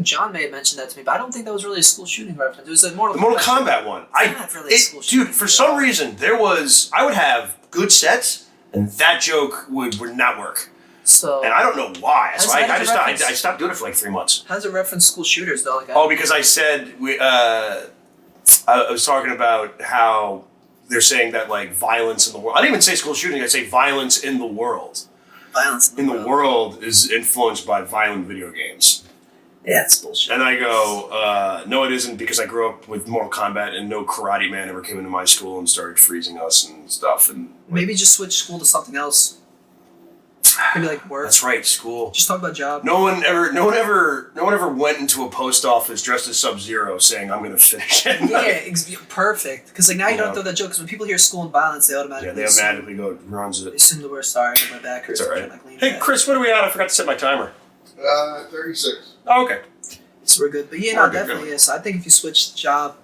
John may have mentioned that to me, but I don't think that was really a school shooting reference. It was a Mortal Kombat one. Not really a school shooting. Dude, for some reason, I would have good sets, and that joke would not work. So, and I don't know why. So I stopped doing it for 3 months. How does it reference school shooters though? Because I said I was talking about how they're saying that violence in the world. I didn't even say school shooting. I say violence in the world. Violence in the world is influenced by violent video games. Yeah, that's bullshit. And I go, no, it isn't, because I grew up with Mortal Kombat and no karate man ever came into my school and started freezing us and stuff. And maybe just switch school to something else. Maybe work. That's right, school. Just talk about job. No one ever went into a post office dressed as Sub-Zero saying, "I'm going to finish it." Yeah, perfect. Because now you don't throw that joke. Because when people hear school and violence, they automatically go runs it. They assume the worst. Sorry, my back hurts. It's all right. Hey, Chris, what are we at? I forgot to set my timer. 36. Oh, okay. So we're good. But definitely. Good. Yeah. So I think if you switch job,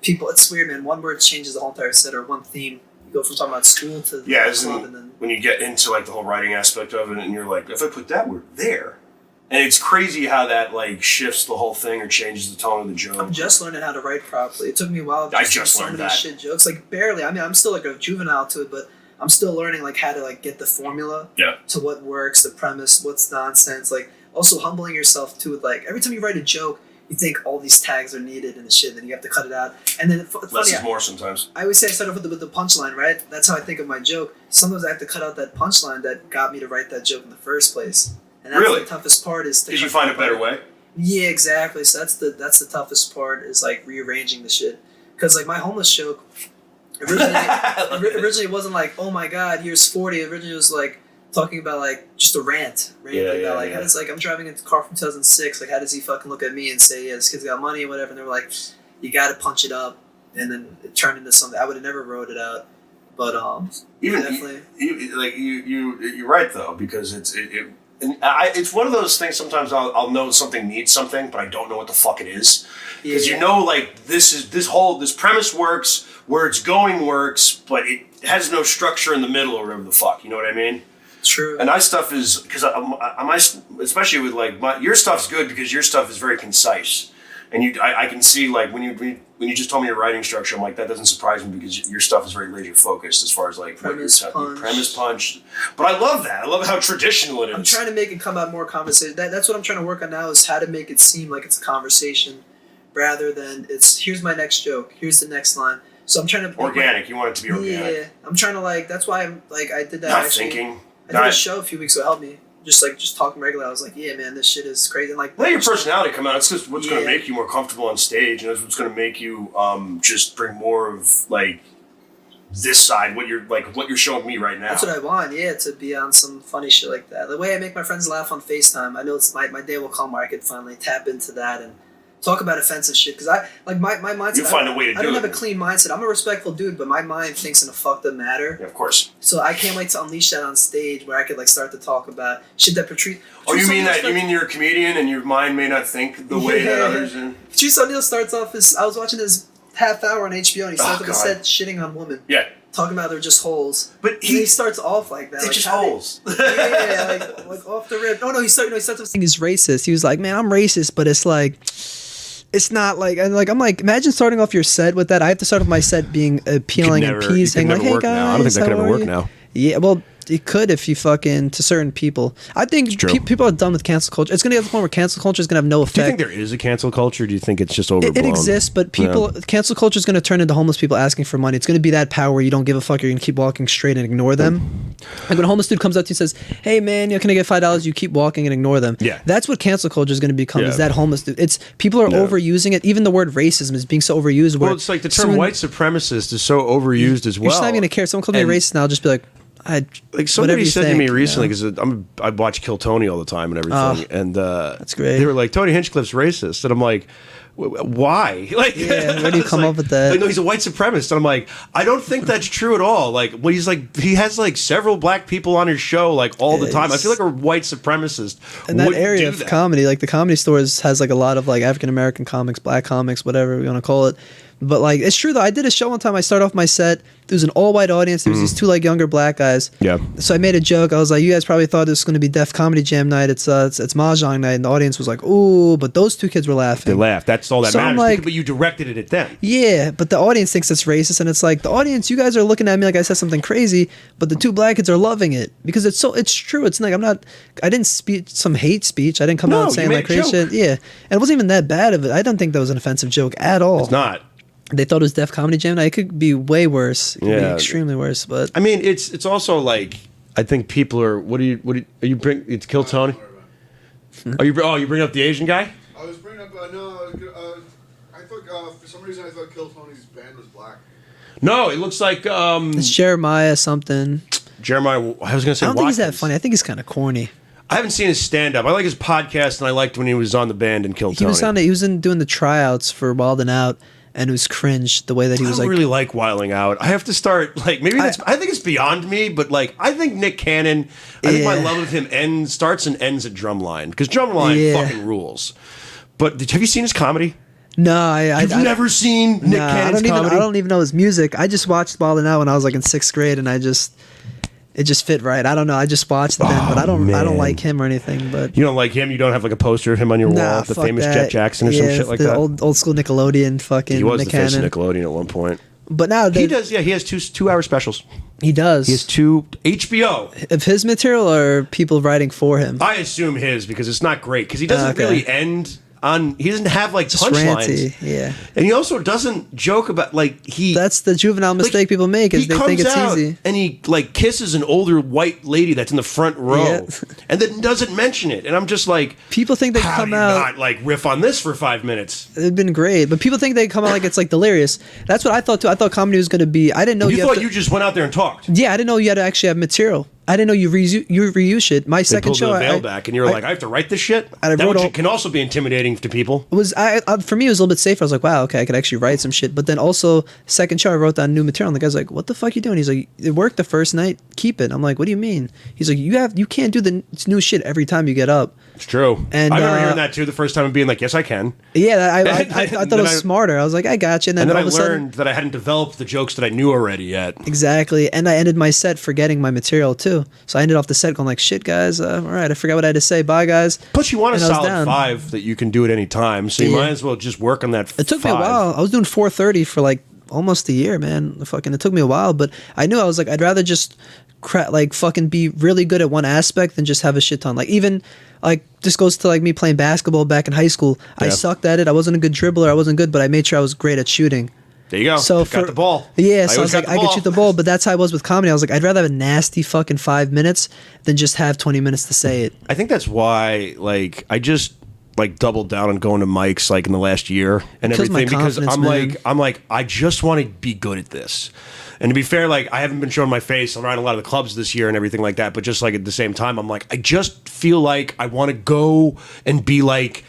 it's weird, man. One word changes the whole entire set, or one theme. You go from talking about school to club, and then when you get into the whole writing aspect of it, and you're if I put that word there, and it's crazy how that shifts the whole thing or changes the tone of the joke. I'm just learning how to write properly. It took me a while. I just learned that. Shit jokes, barely. I mean, I'm still a juvenile to it, but I'm still learning how to get the formula to what works, the premise, what's nonsense. Also humbling yourself too. Every time you write a joke, you think all these tags are needed and shit, then you have to cut it out. And then less is more sometimes. I always say I start off with the punchline, right? That's how I think of my joke. Sometimes I have to cut out that punchline that got me to write that joke in the first place. And that's the toughest part is. Did you find a better way? Yeah, exactly. So that's the toughest part is rearranging the shit. Because my homeless joke, originally it wasn't oh my god, here's 40. Originally it was talking about just a rant. How does I'm driving a car from 2006. How does he fucking look at me and say, yeah, this kid's got money or whatever? And they were you got to punch it up, and then it turned into something. I would have never wrote it out, but even definitely you're right though, because it's one of those things. Sometimes I'll know something needs something, but I don't know what the fuck it is, because this premise works, where it's going works, but it has no structure in the middle or whatever the fuck. You know what I mean? True. And my stuff is, because I'm especially with your stuff's good because your stuff is very concise. And I can see like when you just told me your writing structure, I'm like, that doesn't surprise me because your stuff is very laser focused as far as like premise punch. But I love that. I love how traditional it is. I'm trying to make it come out more conversation. That's what I'm trying to work on now is how to make it seem like it's a conversation rather than it's here's my next joke, here's the next line. So I'm trying to organic. You want it to be organic. Yeah, I'm trying to like. That's why I'm like I did that. Not actually. Thinking. I did a show a few weeks ago. Help me. Just talking regular. I was like, yeah, man, this shit is crazy. And like, let your personality come out. It's just what's going to make you more comfortable on stage, and it's what's going to make you just bring more of like this side. What you're showing me right now. That's what I want. Yeah, to be on some funny shit like that. The way I make my friends laugh on FaceTime. I know it's my day will come where I could finally tap into that and talk about offensive shit because I like my mindset. You find a way to do it. I don't have a clean mindset. I'm a respectful dude, but my mind thinks in a fucked up matter. Yeah, of course. So I can't wait to unleash that on stage where I could like start to talk about shit that portrays. Oh, you mean that? You mean you're a comedian and your mind may not think the way that others do? Patrice O'Neal starts off I was watching his half hour on HBO and he starts off his set shitting on women. Yeah. Talking about they're just holes. But he starts off like that. They're like, just holes. like off the rip. He starts off saying he's racist. He was like, man, I'm racist, but it's like it's not like, and like I'm like, imagine starting off your set with that. I have to start off my set being appealing and appeasing. Like, hey guys, now. I don't think that could ever work now. Yeah, well, it could if you fucking to certain people. I think people are done with cancel culture. It's gonna get to the point where cancel culture is gonna have no effect. Do you think there is a cancel culture? Or do you think it's just overblown? It exists, but cancel culture is gonna turn into homeless people asking for money. It's gonna be that power where you don't give a fuck. You're gonna keep walking straight and ignore them. Like when a homeless dude comes up to you and says, "Hey man, can I get $5?" You keep walking and ignore them. Yeah, that's what cancel culture is gonna become. Is that homeless dude? It's people are overusing it. Even the word racism is being so overused. Well, it's like the term white supremacist is so overused as well. You're just not gonna care. Someone calls me a racist, and I'll just be like. Like somebody said to me recently because I watch Kill Tony all the time and everything, and that's great. They were like, Tony Hinchcliffe's racist, and I'm like, why? Like, where do you come up with that? Like, no, he's a white supremacist, and I'm like, I don't think that's true at all. Like, well, he has like several black people on his show like all the time. I feel like a white supremacist. In that area of comedy, like the Comedy Stores has like a lot of like African American comics, black comics, whatever we want to call it. But like it's true though. I did a show one time. I started off my set. There was an all-white audience. There was these two like younger black guys. Yeah. So I made a joke. I was like, "You guys probably thought this was going to be Def Comedy Jam night. It's Mahjong night." And the audience was like, "Ooh!" But those two kids were laughing. They laughed. That's all that matters. Like, but you directed it at them. Yeah, but the audience thinks it's racist, and it's like the audience. You guys are looking at me like I said something crazy, but the two black kids are loving it because it's true. It's like I didn't speak some hate speech. I didn't come out saying like crazy shit. Yeah, and it wasn't even that bad of it. I don't think that was an offensive joke at all. It's not. They thought it was Def Comedy Jam night. It could be way worse. It could be extremely worse. But I mean, it's also like I think people are. What do you bring? It's Kill Tony. You bring up the Asian guy? I was bringing up I thought for some reason I thought Kill Tony's band was black. No, it looks like it's Jeremiah something. Jeremiah. I was gonna say. I don't think he's that funny. I think he's kind of corny. I haven't seen his stand-up. I like his podcast, and I liked when he was on the band and Kill Tony. He was doing the tryouts for Wild 'N Out. And it was cringe the way that he was like. I don't really like Wilding Out. I have to start like maybe I think it's beyond me, but like I think Nick Cannon. I think my love of him starts and ends at Drumline because Drumline fucking rules. But have you seen his comedy? No, I've never seen Nick Cannon's comedy. I don't even know his music. I just watched Wild 'N Out when I was like in 6th grade, and it just fit right. I don't know. I just watched them, but I don't like him or anything. But you don't like him. You don't have like a poster of him on your wall, the famous Jet Jackson or some shit like that. Old school Nickelodeon fucking. He was Nick the face of Cannon. Nickelodeon at one point. But now he does. Yeah, he has 2-hour specials. He does. He has 2 HBO of his material or people writing for him. I assume his because it's not great because he doesn't really end. He doesn't have like punchlines. Yeah. And he also doesn't joke about that's the juvenile mistake people make is they think it's easy. And he like kisses an older white lady that's in the front row and then doesn't mention it. And I'm just like, people think they come out not like riff on this for 5 minutes. It'd been great, but people think they come out like it's like delirious. That's what I thought too. I thought comedy was going to be. I didn't know you just went out there and talked. Yeah, I didn't know you had to actually have material. I didn't know you reuse shit. My second show, the veil back, and you're like, I have to write this shit. That can also be intimidating to people. For me, it was a little bit safer. I was like, wow, okay, I could actually write some shit. But then also, second show, I wrote down new material. And the guy's like, what the fuck are you doing? He's like, it worked the first night. Keep it. I'm like, what do you mean? He's like, you can't do the new shit every time you get up. It's true. And I remember hearing that too the first time and being like, yes, I can. Yeah, I thought it was smarter. I was like, I got you. And then I learned that I hadn't developed the jokes that I knew already yet. Exactly. And I ended my set forgetting my material too. too. So I ended off the set going like, shit, guys. All right, I forgot what I had to say. Bye, guys. Plus, you want a solid 5 that you can do at any time. So you might as well just work on that. It took me a while. I was doing 4:30 for like almost a year, man. It took me a while, but I knew I was like, I'd rather just fucking be really good at one aspect than just have a shit ton. Like even like this goes to like me playing basketball back in high school. I sucked at it. I wasn't a good dribbler. I wasn't good, but I made sure I was great at shooting. There you go. So got the ball. Yeah, so I was like, I could shoot the ball, but that's how I was with comedy. I was like, I'd rather have a nasty fucking 5 minutes than just have 20 minutes to say it. I think that's why, like, I just like doubled down on going to mics like in the last year and everything because I'm like, I just want to be good at this. And to be fair, like, I haven't been showing my face around a lot of the clubs this year and everything like that, but just like at the same time, I'm like, I just feel like I want to go and be like,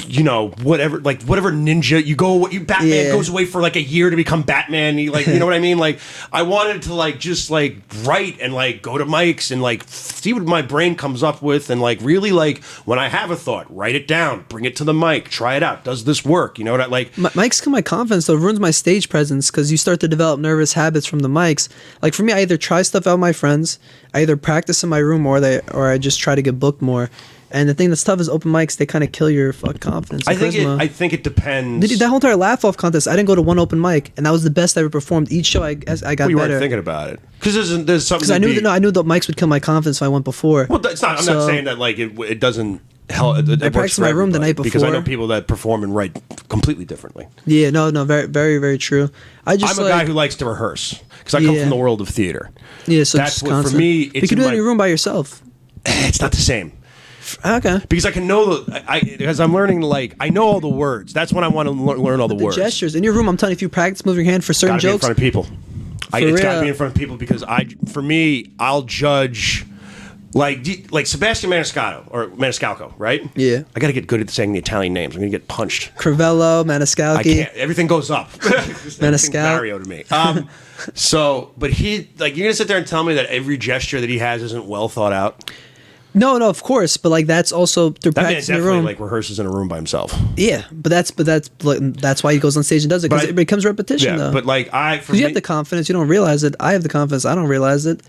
you know, whatever ninja Batman goes away for like a year to become Batman. You know what I mean? Like, I wanted to like just like write and like go to mics and like see what my brain comes up with and like really like when I have a thought, write it down, bring it to the mic, try it out. Does this work? You know what I like? Mics kill my confidence though. It ruins my stage presence because you start to develop nervous habits from the mics. Like for me, I either try stuff out with my friends, I either practice in my room or I just try to get booked more. And the thing that's tough is open mics. They kind of kill your confidence. I think it depends. That whole entire laugh off contest, I didn't go to one open mic, and that was the best I ever performed. Each show, I got better. You weren't thinking about it because there's something. Because I knew the mics would kill my confidence if I went before. Well, it's not. I'm not saying that like it doesn't help. I practiced in my room the night before because I know people that perform and write completely differently. Yeah, no, very, very, very true. I'm a guy who likes to rehearse because I come from the world of theater. Yeah, so that's what for me. You can do it in your room by yourself. It's not the same. Okay. Because I can know because I'm learning like I know all the words. That's when I want to learn all the words. Gestures in your room. I'm telling you, if you practice, move your hand for certain jokes. Be in front of people. It's got to be in front of people because I'll judge like Sebastian Maniscalco, right? Yeah. I got to get good at saying the Italian names. I'm gonna get punched. Crovella, Maniscalco. I can't. Everything goes up. Maniscalco. Mario to me. But he like you're gonna sit there and tell me that every gesture that he has isn't well thought out. No, of course, but like that's also through practice in the room. Like rehearses in a room by himself. Yeah, but that's why he goes on stage and does it because it becomes repetition. Though. But like you have the confidence, you don't realize it. I have the confidence, I don't realize it.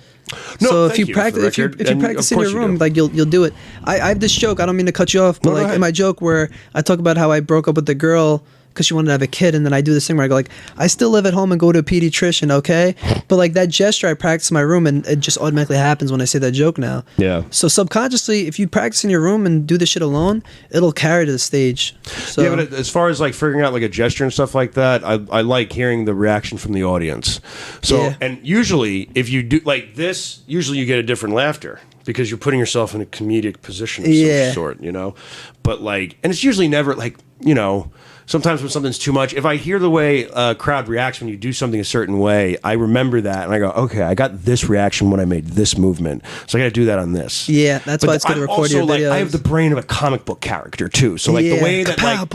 No, so if you practice in your room, like you'll do it. I have this joke. I don't mean to cut you off, but in my joke where I talk about how I broke up with the girl because she wanted to have a kid, and then I do this thing where I go like, I still live at home and go to a pediatrician, okay? But like that gesture I practice in my room, and it just automatically happens when I say that joke now. Yeah. So subconsciously, if you practice in your room and do this shit alone, it'll carry to the stage. So, yeah, but as far as like figuring out like a gesture and stuff like that, I like hearing the reaction from the audience. So and usually if you do like this, usually you get a different laughter. Because you're putting yourself in a comedic position of some sort, you know? But like, and it's usually never like, you know, sometimes when something's too much, if I hear the way a crowd reacts when you do something a certain way, I remember that and I go, okay, I got this reaction when I made this movement. So I got to do that on this. Yeah, that's why it's good to record your videos. I have the brain of a comic book character too. So like the way that like,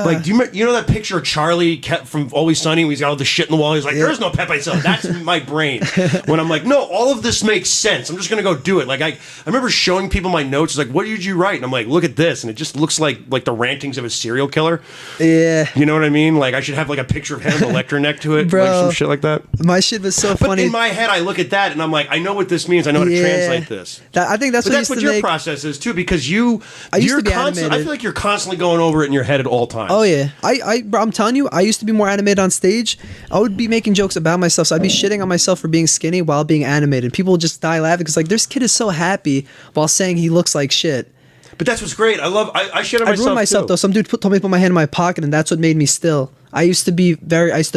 like do you know that picture of Charlie kept from Always Sunny when he's got all the shit in the wall? He's like, there's no Pepe Silva. That's my brain. When I'm like, no, all of this makes sense. I'm just going to go do it. Like I remember showing people my notes. It's like, what did you write? And I'm like, look at this. And it just looks like the rantings of a serial killer. Yeah. You know what I mean? Like I should have like a picture of Hannibal Lecter next to it, bro, like some shit like that. My shit was so funny. But in my head, I look at that and I'm like, I know what this means. I know how to translate this. I think that's what your process is too, because you're constantly. I feel like you're constantly going over it in your head at all times. Oh yeah, I'm telling you, I used to be more animated on stage. I would be making jokes about myself, so I'd be shitting on myself for being skinny while being animated. People would just die laughing because like this kid is so happy while saying he looks like shit. But that's what's great. I shit on myself. I ruined myself though. Some dude told me to put my hand in my pocket, and that's what made me still. I used to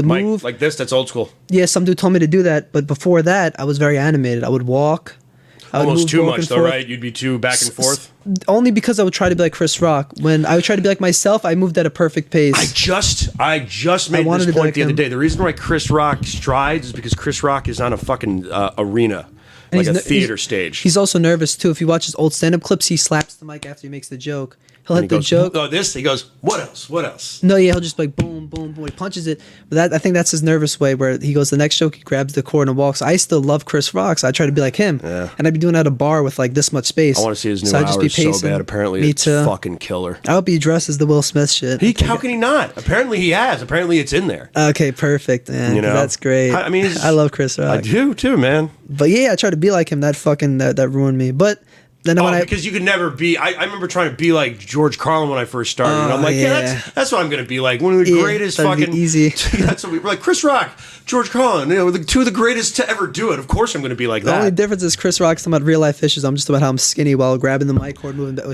move like this. That's old school. Yeah, some dude told me to do that, but before that, I was very animated. I would walk. Almost too much, though, right? You'd be too back and forth. Only because I would try to be like Chris Rock. When I would try to be like myself, I moved at a perfect pace. I just made this point the other day. The reason why Chris Rock strides is because Chris Rock is on a fucking arena. Like a theater stage. He's also nervous too. If you watch his old stand-up clips, he slaps the mic after he makes the joke He'll hit the joke. Oh, this. He goes, what else? What else? No, yeah, he'll just like boom, boom, boom. He punches it. But I think that's his nervous way where he goes the next joke, he grabs the cord and walks. I still love Chris Rock, so I try to be like him. Yeah. And I'd be doing it at a bar with like this much space. I want to see his new hours so bad. Apparently, it's fucking killer. I hope he dresses the Will Smith shit. How can he not? Apparently, he has. Apparently, it's in there. Okay, perfect, man. You know, that's great. I mean, I love Chris Rock. I do too, man. But yeah, I try to be like him. That ruined me. But then because you could never be. I remember trying to be like George Carlin when I first started. And I'm like, that's what I'm going to be like. One of the greatest fucking. Easy. That's what we were like. Chris Rock, George Carlin. You know, two of the greatest to ever do it. Of course, I'm going to be like that. The only difference is Chris Rock's talking about real life issues. I'm just about how I'm skinny while grabbing the mic cord, moving back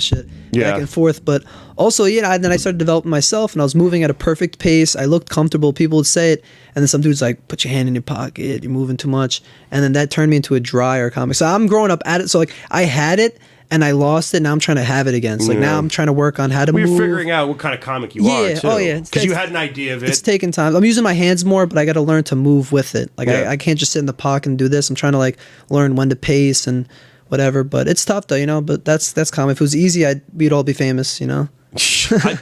and forth. But also, then I started developing myself, and I was moving at a perfect pace. I looked comfortable. People would say it, and then some dude's like, "Put your hand in your pocket. You're moving too much." And then that turned me into a drier comic. So I'm growing up at it. So like I had it. And I lost it. Now I'm trying to have it again. So like now I'm trying to work on how to move. We're figuring out what kind of comic you are, too. Oh, yeah. Because you had an idea of it. It's taking time. I'm using my hands more, but I got to learn to move with it. Like I can't just sit in the pocket and do this. I'm trying to like learn when to pace and whatever. But it's tough though, you know. But that's comic. If it was easy, we'd all be famous, you know.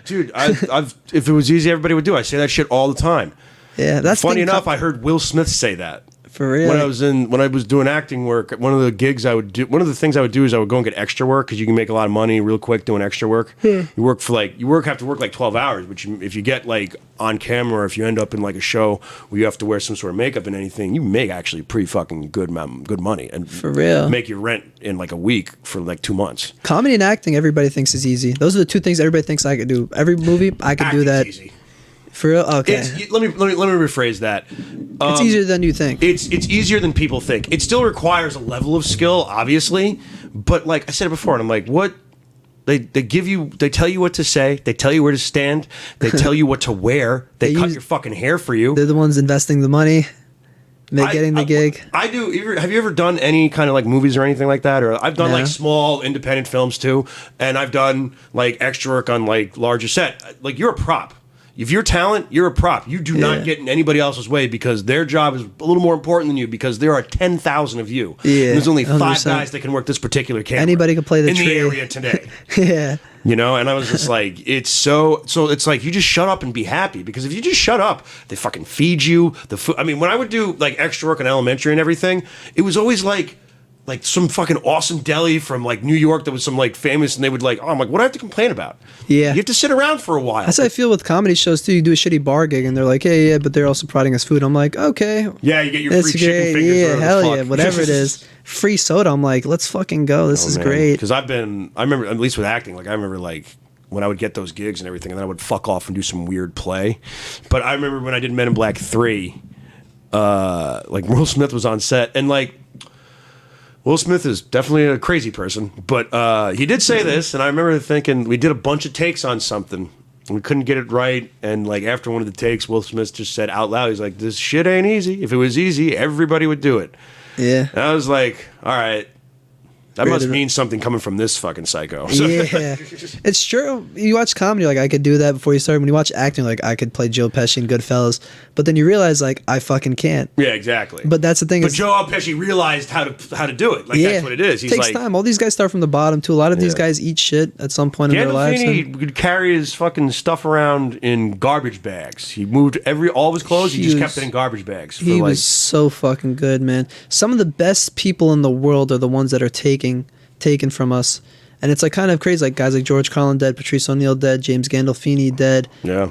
Dude, if it was easy, everybody would do it. I say that shit all the time. Yeah, that's funny enough. I heard Will Smith say that. For real. When I was doing acting work, one of the things I would do is I would go and get extra work because you can make a lot of money real quick doing extra work. You have to work like 12 hours, but if you get like on camera, or if you end up in like a show where you have to wear some sort of makeup and anything, you make actually pretty fucking good money and for real make your rent in like a week for like 2 months. Comedy and acting, everybody thinks is easy. Those are the two things everybody thinks I could do. Every movie I could do that. Easy. For real? Okay. Let me rephrase that. It's easier than you think. It's easier than people think. It still requires a level of skill, obviously, but like I said it before, and I'm like, what? They tell you what to say, they tell you where to stand, they tell you what to wear, they cut your fucking hair for you. They're the ones investing the money. Getting the gig. I do. Have you ever done any kind of like movies or anything like that? Or I've done like small independent films too, and I've done like extra work on like larger set. Like you're a prop. If you're talent, you're a prop. You do not get in anybody else's way because their job is a little more important than you because there are 10,000 of you. Yeah, and there's only 5 guys that can work this particular camera. Anybody can play the tree. The area today. Yeah. You know, and I was just like, it's so it's like you just shut up and be happy because if you just shut up, they fucking feed you the food. I mean, when I would do like extra work in elementary and everything, it was always like some fucking awesome deli from like New York that was some like famous, and they would like, I'm like, what do I have to complain about? Yeah, you have to sit around for a while. That's how I feel with comedy shows too. You do a shitty bar gig, and they're like, hey, yeah, but they're also providing us food. I'm like, okay, yeah, you get your free chicken fingers. Yeah, hell yeah, whatever it is, free soda. I'm like, let's fucking go. This is great. Because I remember at least with acting, like I remember like when I would get those gigs and everything, and then I would fuck off and do some weird play. But I remember when I did Men in Black 3, like Will Smith was on set, and like. Will Smith is definitely a crazy person, but he did say this, and I remember thinking we did a bunch of takes on something, and we couldn't get it right, and like after one of the takes, Will Smith just said out loud, he's like, "This shit ain't easy. If it was easy, everybody would do it." Yeah. And I was like, all right. That must mean something coming from this fucking psycho. Yeah, it's true. You watch comedy, like I could do that before you started. When you watch acting, like I could play Joe Pesci in Goodfellas, but then you realize like I fucking can't. Yeah, exactly. But that's the thing. But Joe Pesci realized how to do it. Like that's what it is. It takes time. All these guys start from the bottom too. A lot of these guys eat shit at some point in their lives. He could carry his fucking stuff around in garbage bags. He moved all of his clothes. He just kept it in garbage bags. He was so fucking good, man. Some of the best people in the world are the ones that are taken from us, and it's like kind of crazy. Like guys like George Carlin dead, Patrice O'Neill dead, James Gandolfini dead. Yeah.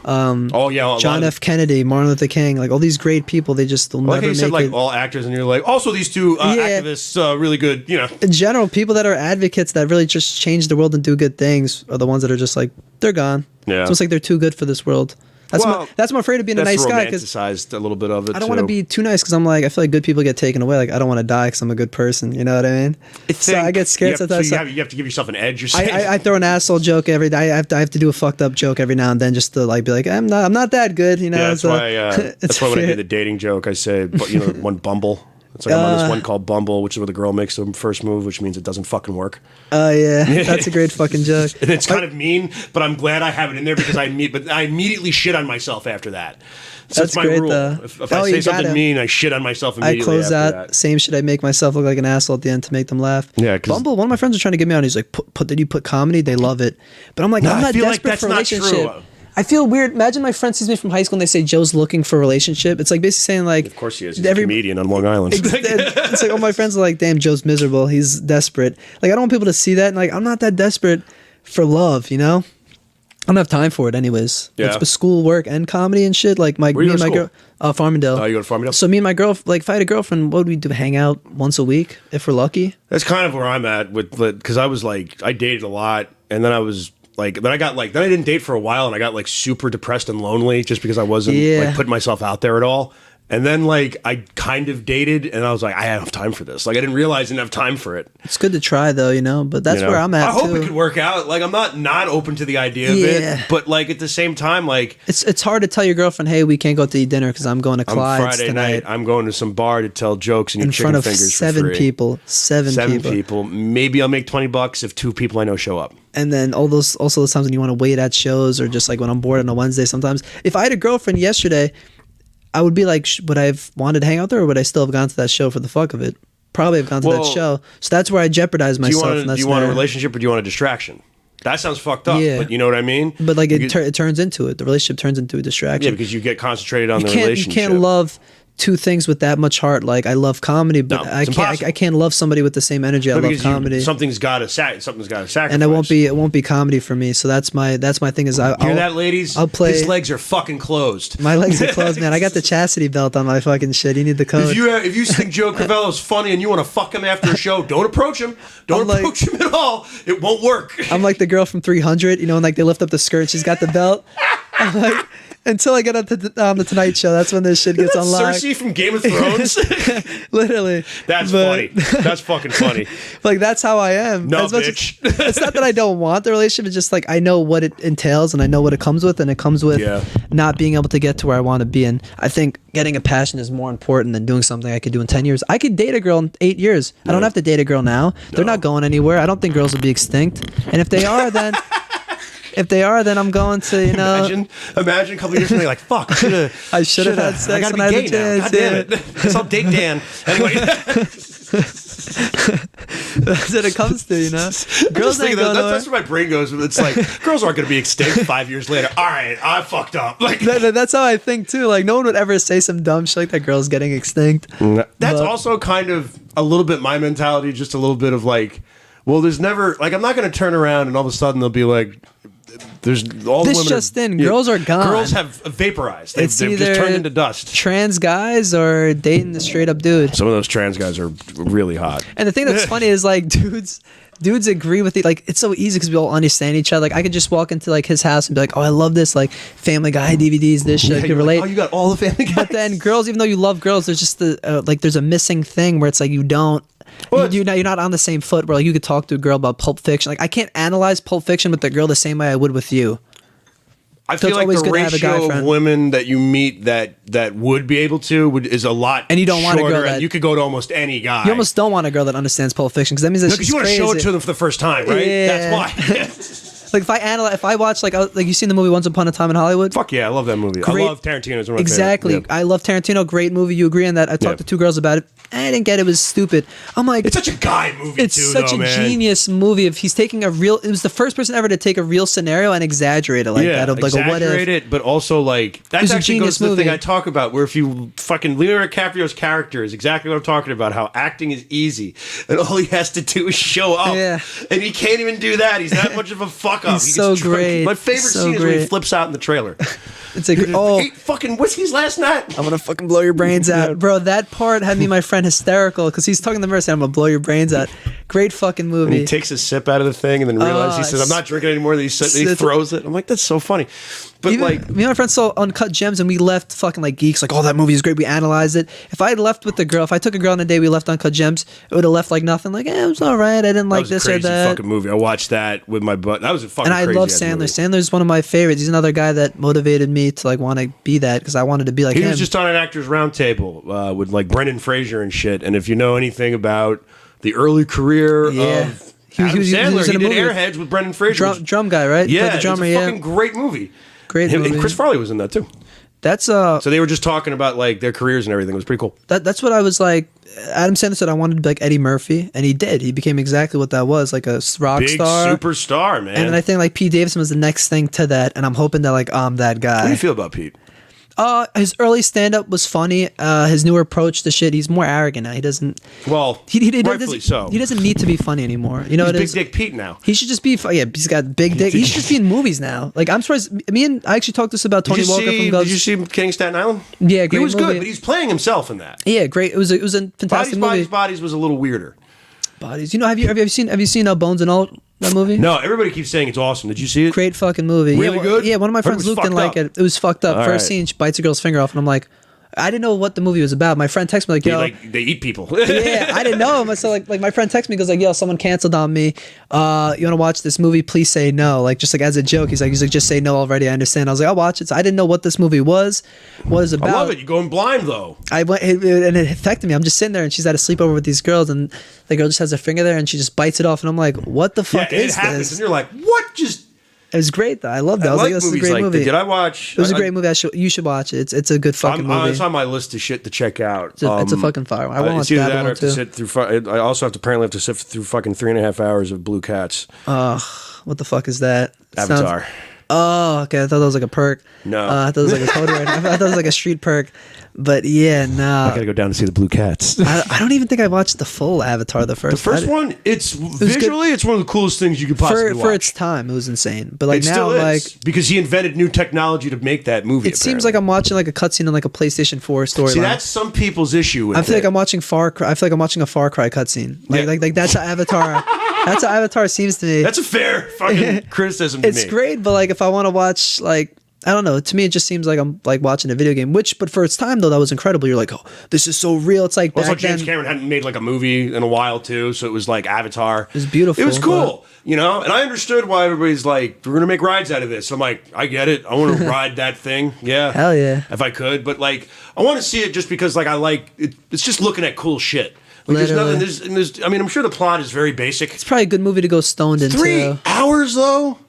John F. Kennedy, Martin Luther King, like all these great people. They'll never make it. You said like all actors, and you're like also these two activists, really good. You know, in general, people that are advocates that really just change the world and do good things are the ones that are just like they're gone. Yeah. It's almost like they're too good for this world. That's why I'm afraid of being a nice guy. Romanticized a little bit of it. I don't want to be too nice because I'm like I feel like good people get taken away. Like I don't want to die because I'm a good person. You know what I mean? So I get scared sometimes. You have to give yourself an edge. I throw an asshole joke every day. I have to do a fucked up joke every now and then just to like be like I'm not that good. You know? Yeah, that's why when I did the dating joke, I say one Bumble. It's like I'm on this one called Bumble, which is where the girl makes the first move, which means it doesn't fucking work. Oh, yeah. That's a great fucking joke. And it's kind of mean, but I'm glad I have it in there because I immediately shit on myself after that. That's my great, rule. though. If I say something mean, I shit on myself immediately. I close after out. that. Same shit. I make myself look like an asshole at the end to make them laugh. Yeah, Bumble. One of my friends was trying to get me on. He's like, "Did you put comedy? They love it." But I'm like, I'm not desperate for a relationship. True. I feel weird. Imagine my friend sees me from high school and they say Joe's looking for a relationship. It's like basically saying like, of course he is. He's a comedian on Long Island. It's like all my friends are like, damn, Joe's miserable. He's desperate. Like I don't want people to see that. And like I'm not that desperate for love. You know, I don't have time for it anyways. Yeah. It's school, work, and comedy and shit. Like me and my girl, Farmingdale. Oh, you go to Farmingdale? So me and my girl, like if I had a girlfriend, what would we do? Hang out once a week if we're lucky. That's kind of where I'm at with, because I was like, I dated a lot, and then I was. Like then I didn't date for a while, and I got like super depressed and lonely just because I wasn't like putting myself out there at all. And then like I kind of dated, and I was like, I have time for this. Like I didn't realize I didn't have time for it. It's good to try though, you know. But that's where I'm at. I hope it could work out. Like I'm not open to the idea of it, but like at the same time, like it's hard to tell your girlfriend, hey, we can't go to eat dinner because I'm going to Clyde's Friday tonight. night. I'm going to some bar to tell jokes and eat chicken fingers for free. Seven people. Maybe I'll make $20 if 2 people I know show up. And then also those times when you want to wait at shows or just like when I'm bored on a Wednesday sometimes. If I had a girlfriend yesterday, I would be like, would I have wanted to hang out there or would I still have gone to that show for the fuck of it? Probably have gone to that show. So that's where I jeopardize myself. Do you want a relationship or do you want a distraction? That sounds fucked up, but you know what I mean? But like it turns into it. The relationship turns into a distraction. Yeah, because you get concentrated on the relationship. You can't love 2 things with that much heart. Like I love comedy, but I can't love somebody with the same energy I love comedy. Something's got to sacrifice. And it won't be comedy for me. So that's my thing is I'll hear that, ladies? I'll play. His legs are fucking closed. My legs are closed, man. I got the chastity belt on my fucking shit. You need the code. If you think Joe Crovella is funny and you want to fuck him after a show, don't approach him. Don't approach him at all. It won't work. I'm like the girl from 300. You know, when like they lift up the skirt, and she's got the belt. I'm like. Until I get on the Tonight Show, that's when this shit gets unlocked. Cersei from Game of Thrones? Literally. That's funny. That's fucking funny. Like, that's how I am. No, bitch. It's not that I don't want the relationship. It's just like I know what it entails and I know what it comes with. And it comes with not being able to get to where I want to be. And I think getting a passion is more important than doing something I could do in 10 years. I could date a girl in 8 years. I don't have to date a girl now. They're not going anywhere. I don't think girls will be extinct. And if they are, then... If they are, then I'm going to, you know. Imagine a couple years from now, like, fuck, I should have had sex. I gotta be gay now. God damn it. Guess I'll date Dan. Anyway. That's what it comes to, you know. Girls ain't going that's where my brain goes. It's like, girls aren't going to be extinct 5 years later. All right, I fucked up. Like that's how I think, too. Like, no one would ever say some dumb shit like that girl's getting extinct. That's also kind of a little bit my mentality, just a little bit of like, well, there's never, like, I'm not going to turn around and all of a sudden they'll be like, there's all this the women just in. Girls are gone. Girls have vaporized. They've just turned into dust. Trans guys or dating the straight up dude. Some of those trans guys are really hot. And the thing that's funny is like dudes agree with it. Like it's so easy because we all understand each other. Like I could just walk into like his house and be like, oh, I love this like Family Guy DVDs. This shit I could relate. Like, oh, you got all the Family Guys. But then girls, even though you love girls, there's just there's a missing thing where it's like you don't. You're not on the same foot where like you could talk to a girl about Pulp Fiction. Like I can't analyze Pulp Fiction with the girl the same way I would with you. I feel like the ratio of women that you meet that would be able to is a lot. And you don't want a girl that you could go to almost any guy. You almost don't want a girl that understands Pulp Fiction because that means that she's you want crazy. to show it to them for the first time, right? Yeah. That's why. Like if I watch like you seen the movie Once Upon a Time in Hollywood? Fuck yeah, I love that movie. I love Tarantino. It's one of my exactly. favorite. I love Tarantino. Great movie. You agree on that? I talked to 2 girls about it. I didn't get it. It was stupid. I'm like, it's such a guy movie. It's such a genius movie. If he's taking it was the first person ever to take a real scenario and exaggerate it like that. Of like exaggerate it, but also like that actually goes to the thing I talk about, where if you fucking Leonardo DiCaprio's character is exactly what I'm talking about. How acting is easy, and all he has to do is show up. Yeah. And he can't even do that. He's that much of a fuck up. He's so great. My favorite scene is when he flips out in the trailer. It's like, ate fucking whiskeys last night. I'm gonna fucking blow your brains out, bro. That part had me and my friend hysterical because he's talking to the mirror saying, "I'm gonna blow your brains out." Great fucking movie. And he takes a sip out of the thing and then realizes he says, "I'm not drinking anymore." He throws it. I'm like, that's so funny. But even, like, me and my friends saw Uncut Gems and we left fucking like geeks. Like, oh, that movie is great. We analyzed it. If I had left with the girl, if I took a girl on a day, we left Uncut Gems, it would have left like nothing. Like, it was all right. I didn't like this or that. That was a crazy fucking movie. I watched that with my butt. That was a fucking crazy. And I love Sandler. Movie. Sandler's one of my favorites. He's another guy that motivated me to like want to be that because I wanted to be like him. He was just on an Actors Roundtable with like Brendan Fraser and shit. And if you know anything about the early career of Adam Sandler, he did Airheads with Brendan Fraser. Drum guy, right? Yeah, the drummer, it's a fucking great movie. Great movie. And Chris Farley was in that too. That's So they were just talking about like their careers and everything. It was pretty cool. That's what I was like. Adam Sandler said I wanted to be like Eddie Murphy, and he did. He became exactly what that was, like a rock Big star, superstar, man. And then I think like Pete Davidson was the next thing to that, and I'm hoping that like I'm that guy. What do you feel about Pete? His early stand up was funny. His newer approach to shit, he's more arrogant now. He doesn't. Well, rightfully so. He doesn't need to be funny anymore. You know, he's Big Dick Pete now. He should just be. Yeah, he's got big dick. He should just be in movies now. Like I'm surprised. I actually talked this about Tony Walker from Ghost. Did you see King of Staten Island? Yeah, great. He was movie. good, but he's playing himself in that. Yeah, great. It was a fantastic movie. Bodies was a little weirder. Bodies. You know, have you seen Bones and All? That movie? No, everybody keeps saying it's awesome. Did you see it? Great fucking movie. Really good? Yeah, one of my friends Luke didn't like it. It was fucked up. First scene, she bites a girl's finger off, and I'm like, I didn't know what the movie was about. My friend texted me like, "Yo, they eat people." Yeah, I didn't know him. So like my friend texted me, goes like, "Yo, someone canceled on me. You want to watch this movie? Please say no." Like just like as a joke, he's like, "Just say no already. I understand." I was like, "I'll watch it." So I didn't know what this movie was, what it's about. I love it. You going blind though. I went and it affected me. I'm just sitting there, and she's at a sleepover with these girls, and the girl just has her finger there, and she just bites it off, and I'm like, "What the fuck is it happens, this?" And you're like, "What just?" It was great though. I loved it. I was like, "This is a great movie." Did I watch? It was a great movie. You should watch it. It's a good fucking movie. It's on my list of shit to check out. It's a fucking fire. I want to watch that one too. I also apparently have to sit through fucking 3.5 hours of Blue Cats. What the fuck is that? Avatar. Okay. I thought that was like a perk. No. I thought it was like a code red. I thought it was like a street perk. But yeah, no. I gotta go down to see the Blue Cats. I don't even think I watched the full Avatar. The first one, it's visually, it's one of the coolest things you could possibly watch. For its time, it was insane. But like it now, still is, like because he invented new technology to make that movie. It seems like I'm watching like a cutscene in like a PlayStation 4 storyline. See, that's some people's issue with it. I feel like I'm watching Far Cry. I feel like I'm watching a Far Cry cutscene. Like that's how Avatar. That's how Avatar seems to me. That's a fair fucking criticism to me. It's great, but like if I want to watch like, I don't know. To me, it just seems like I'm like watching a video game. But for its time though, that was incredible. You're like, oh, this is so real. It's like also James Cameron hadn't made like a movie in a while too, so it was like Avatar. It was beautiful. It was cool, you know. And I understood why everybody's like, we're gonna make rides out of this. I'm like, I get it. I want to ride that thing. Yeah, hell yeah. If I could, but like, I want to see it just because like I like it. It's just looking at cool shit. Like there's nothing. I mean, I'm sure the plot is very basic. It's probably a good movie to go stoned into. 3 hours though.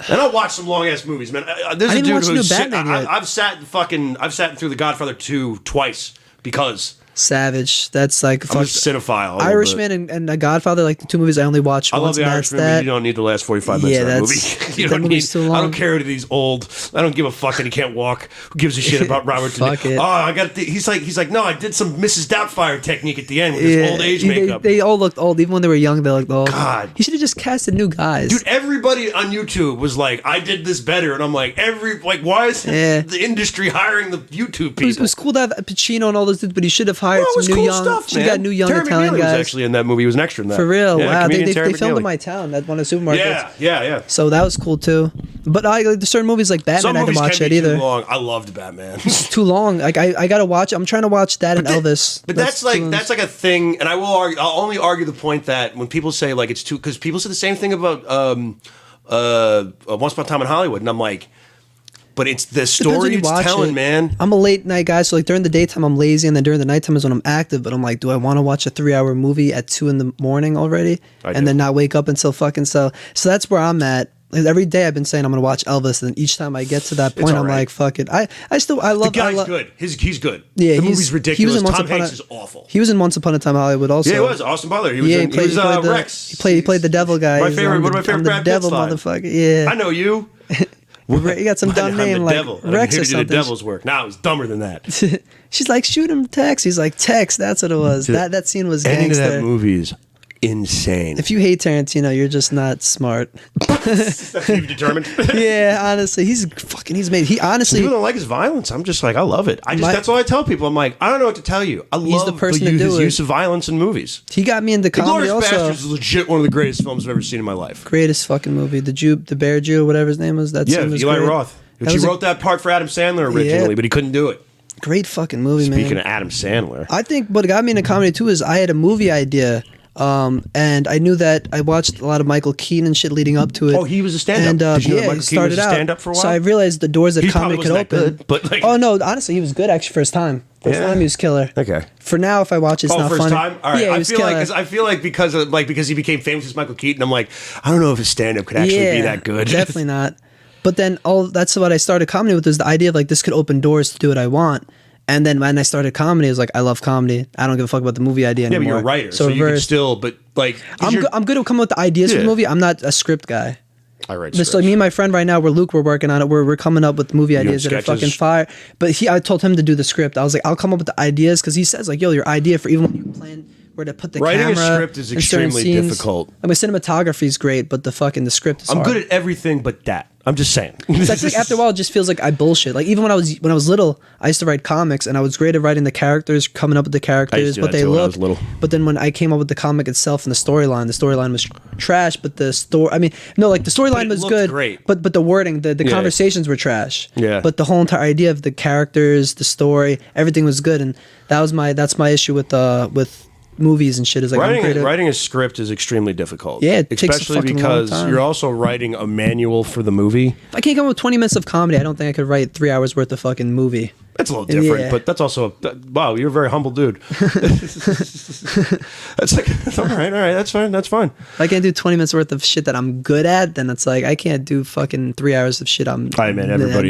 And I'll watch some long ass movies, man. There's a dude who's I've sat through The Godfather 2 twice because Savage. That's like I'm a cinephile. Irishman and The Godfather, like the two movies I only watched once. I love The Irishman, but you don't need the last 45 minutes of that movie. You don't need. Too long. I don't care that he's old. I don't give a fuck that he can't walk. Who gives a shit about Robert De Niro? Fuck it. Oh, I got. He's like, no, I did some Mrs. Doubtfire technique at the end with his old age makeup. They all looked old, even when they were young. They looked old. God, he should have just casted new guys. Dude, everybody on YouTube was like, I did this better, and I'm like, why is the industry hiring the YouTube people? It was cool to have Pacino and all those dudes, but he should have hired some new young. Stuff, she got new young Terry Italian McNeely guys. Was actually in that movie. He was an extra in that. For real, yeah, wow! They filmed in my town at one of the supermarkets. Yeah. So that was cool too. But I like certain movies like Batman. I didn't watch that either. Too long. I loved Batman. It's too long. Like I gotta watch. I'm trying to watch that and Elvis. But that's like a thing, and I will argue. I'll only argue the point that when people say like it's too, because people say the same thing about Once Upon a Time in Hollywood, and I'm like. But it's the story it's telling, man. I'm a late night guy, so like during the daytime I'm lazy, and then during the nighttime is when I'm active. But I'm like, do I want to watch a 3-hour movie at 2 a.m. already, and then not wake up until fucking so? So that's where I'm at. Like every day I've been saying I'm gonna watch Elvis, and each time I get to that point, I'm like, fuck it. I love. The guy's good. He's good. Yeah, the movie's ridiculous. Tom Hanks is awful. He was in Once Upon a Time in Hollywood also. Yeah, he was Austin Butler. He was Rex. He played the devil guy. One of my favorite Brad Pitt lines. Motherfucker. Yeah, I know you. You got some dumb name like Rex or something. The devil's work. Nah, it was dumber than that. She's like, shoot him, Tex. He's like, Tex. That's what it was. That scene was gangster. Ending of that movie is insane. If you hate Tarantino, you're just not smart. That's you determined. Yeah, honestly, he's made. He honestly, people don't like his violence. I'm just like, I love it. That's all I tell people. I'm like, I don't know what to tell you. I love his use of violence in movies. He got me into comedy. Inglourious Basterds is legit one of the greatest films I've ever seen in my life. Greatest fucking movie. The Bear Jew, whatever his name was. That Eli Roth. She wrote that part for Adam Sandler originally, but he couldn't do it. Great fucking movie, man. Speaking of Adam Sandler, I think what got me into comedy too is I had a movie idea. And I knew that I watched a lot of Michael Keaton and shit leading up to it. Oh, he was a stand-up. And Michael Keaton was a stand-up for a while? So I realized the doors that comedy could open. Good, but like, oh no, honestly, he was good actually for his time. First time he was killer. Okay. For now, if I watch, it's not funny. First time. All right. Yeah, I feel like because he became famous as Michael Keaton, I'm like, I don't know if his stand-up could actually be that good. Definitely not. But then that's what I started comedy with, was the idea of like, this could open doors to do what I want. And then when I started comedy, I was like, I love comedy. I don't give a fuck about the movie idea anymore. Yeah, but you're a writer, so you can still, but like... I'm good at coming up with the ideas for the movie. I'm not a script guy. I write scripts. Like me and my friend right now, we're working on it. We're coming up with movie ideas that are fucking fire. But I told him to do the script. I was like, I'll come up with the ideas, because he says like, yo, your idea for even when you plan where to put the camera. Writing a script is extremely difficult. I mean, cinematography is great, but the script is hard. I'm good at everything but that. I'm just saying. So I feel like after a while, it just feels like I bullshit. Like even when I was little, I used to write comics, and I was great at writing the characters, coming up with the characters, what they look. But then when I came up with the comic itself and the storyline was trash. But the storyline was good. Great. But the wording, the conversations were trash. Yeah. But the whole entire idea of the characters, the story, everything was good, and that's my issue with movies and shit. Is like writing a script is extremely difficult. Yeah, especially because you're also writing a manual for the movie. If I can't come up with 20 minutes of comedy, I don't think I could write 3 hours worth of fucking movie. That's a little different, but that's also wow. You're a very humble dude. That's like all right, that's fine. If I can't do 20 minutes worth of shit that I'm good at, then it's like I can't do fucking 3 hours of shit. Everybody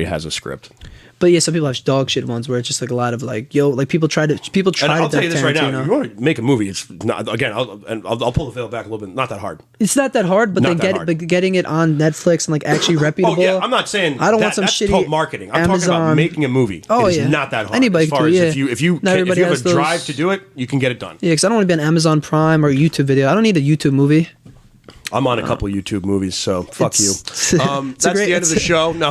has a script. But yeah, some people have dog shit ones where it's just like a lot of like, people try to. I'll tell you this right now: if you want to make a movie, it's not. Again, I'll pull the veil back a little bit. Not that hard. It's not that hard, but getting it on Netflix and like actually reputable. Oh yeah, I'm not saying I don't want some that's shitty called marketing. I'm Amazon. talking about making a movie. Oh it is yeah, not that hard. Anybody as far can, as if you have a drive to do it, you can get it done. Yeah, because I don't want to be on Amazon Prime or YouTube video. I don't need a YouTube movie. I'm on a couple YouTube movies, so fuck you. That's the end of the show. No,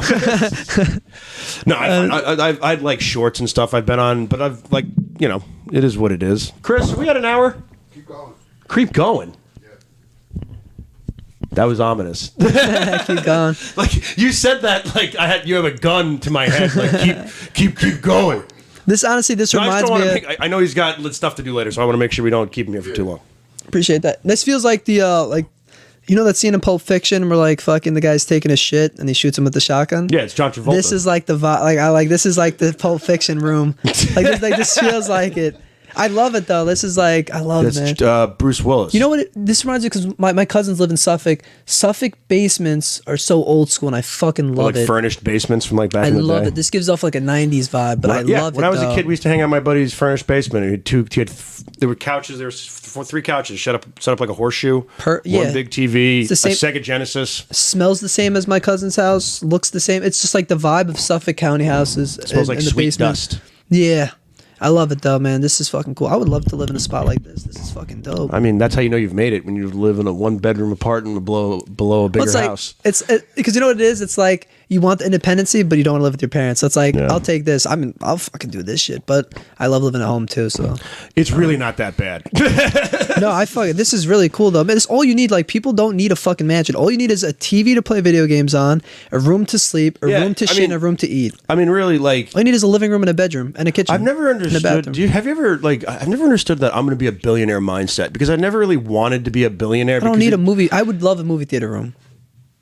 no, I like shorts and stuff I've been on, but I've like, it is what it is. Chris, we got an hour? Keep going. Yeah. That was ominous. Keep going. Like you said that, like you have a gun to my head. Like keep going. This reminds me. I know he's got stuff to do later, so I want to make sure we don't keep him here for too long. Appreciate that. This feels like the that scene in Pulp Fiction where like fucking the guy's taking a shit and he shoots him with the shotgun. Yeah, it's John Travolta. This is like this is like the Pulp Fiction room. This feels like it. I love it though. This is like I love it, man. Bruce Willis. You know what? This reminds me because my cousins live in Suffolk. Suffolk basements are so old school, and I fucking love it. Furnished basements from like back in the day. I love it. This gives off like a '90s vibe, but I love it. When I was a kid, we used to hang out in my buddy's furnished basement. There were couches. There were 3 couches set up like a horseshoe. One big TV. It's the same, a Sega Genesis. Smells the same as my cousin's house. Looks the same. It's just like the vibe of Suffolk County houses. It smells like sweet dust. Yeah. I love it though, man. This is fucking cool. I would love to live in a spot like this. This is fucking dope. I mean, that's how you know you've made it, when you live in a 1-bedroom apartment below a bigger house. It's because you know what it is? It's like you want the independency, but you don't want to live with your parents. So it's like, I'll take this. I mean, I'll fucking do this shit, but I love living at home too. So it's really not that bad. No, this is really cool though. Man, it's all you need. Like, people don't need a fucking mansion. All you need is a TV to play video games on, a room to sleep, a room to shit, and a room to eat. I mean, really, like, all you need is a living room and a bedroom and a kitchen. I've never understood. I've never understood that I'm going to be a billionaire mindset, because I never really wanted to be a billionaire. I don't need a movie. I would love a movie theater room.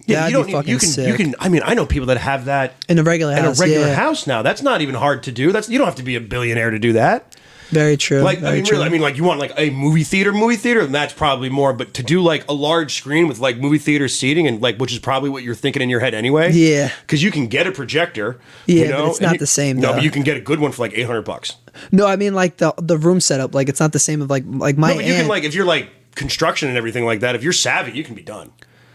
Yeah, you can. I mean, I know people that have that in a regular house now. That's not even hard to do. You don't have to be a billionaire to do that. Very true. Really, like you want like a movie theater, and that's probably more. But to do like a large screen with like movie theater seating, and like, which is probably what you're thinking in your head anyway. Yeah. Because you can get a projector. Yeah, but it's not the same. No, but you can get a good one for like $800. No, I mean like the room setup. Like, it's not the same of like my. No, but you can, like, if you're like construction and everything like that. If you're savvy, you can be done.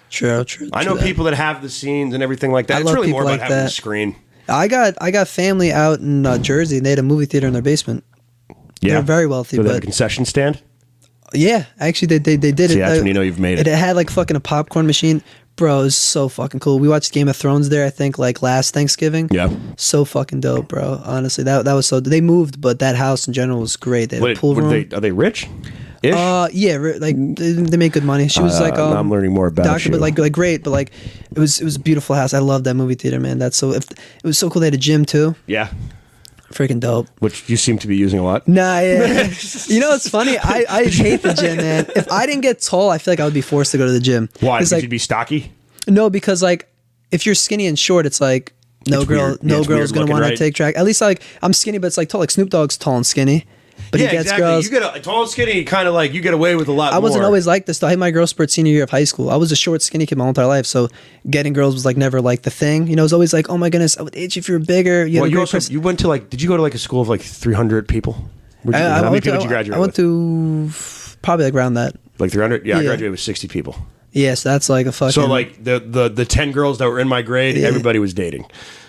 True. I know people that have the scenes and everything like that. It's really more about having the screen. I got family out in Jersey, and they had a movie theater in their basement. Yeah, they're very wealthy. So they have a concession stand. Yeah, actually, they did it. That's when you know you've made it. It had like fucking a popcorn machine. Bro, it was so fucking cool. We watched Game of Thrones there, I think, like last Thanksgiving. Yeah. So fucking dope, bro. Honestly, that was so. They moved, but that house in general was great. They had a pool room. Are they rich? Yeah, like they make good money. She was like, I'm learning more about you. But like great, but like it was a beautiful house. I love that movie theater, man. It was so cool. They had a gym too. Yeah. Freaking dope. Which you seem to be using a lot. Nah, yeah. You know what's funny? I hate the gym, man. If I didn't get tall, I feel like I would be forced to go to the gym. Why? Because like, you'd be stocky? No, because like if you're skinny and short, it's like no girl's gonna want to take track. At least like I'm skinny, but it's like tall. Like Snoop Dogg's tall and skinny. But he gets exactly. girls. You get a tall, skinny, kind of like you get away with a lot. I wasn't always like this though. I had my growth spurt senior year of high school. I was a short, skinny kid my whole entire life, so getting girls was like never like the thing. You know, it was always like, oh my goodness, I would age if you were bigger. You went to like, did you go to like a school of like 300 people? How many people did you graduate? I went to probably like around that. Like 300? Yeah, I graduated with 60 people. Yes, that's like a fucking. So like the 10 girls that were in my grade, everybody was dating.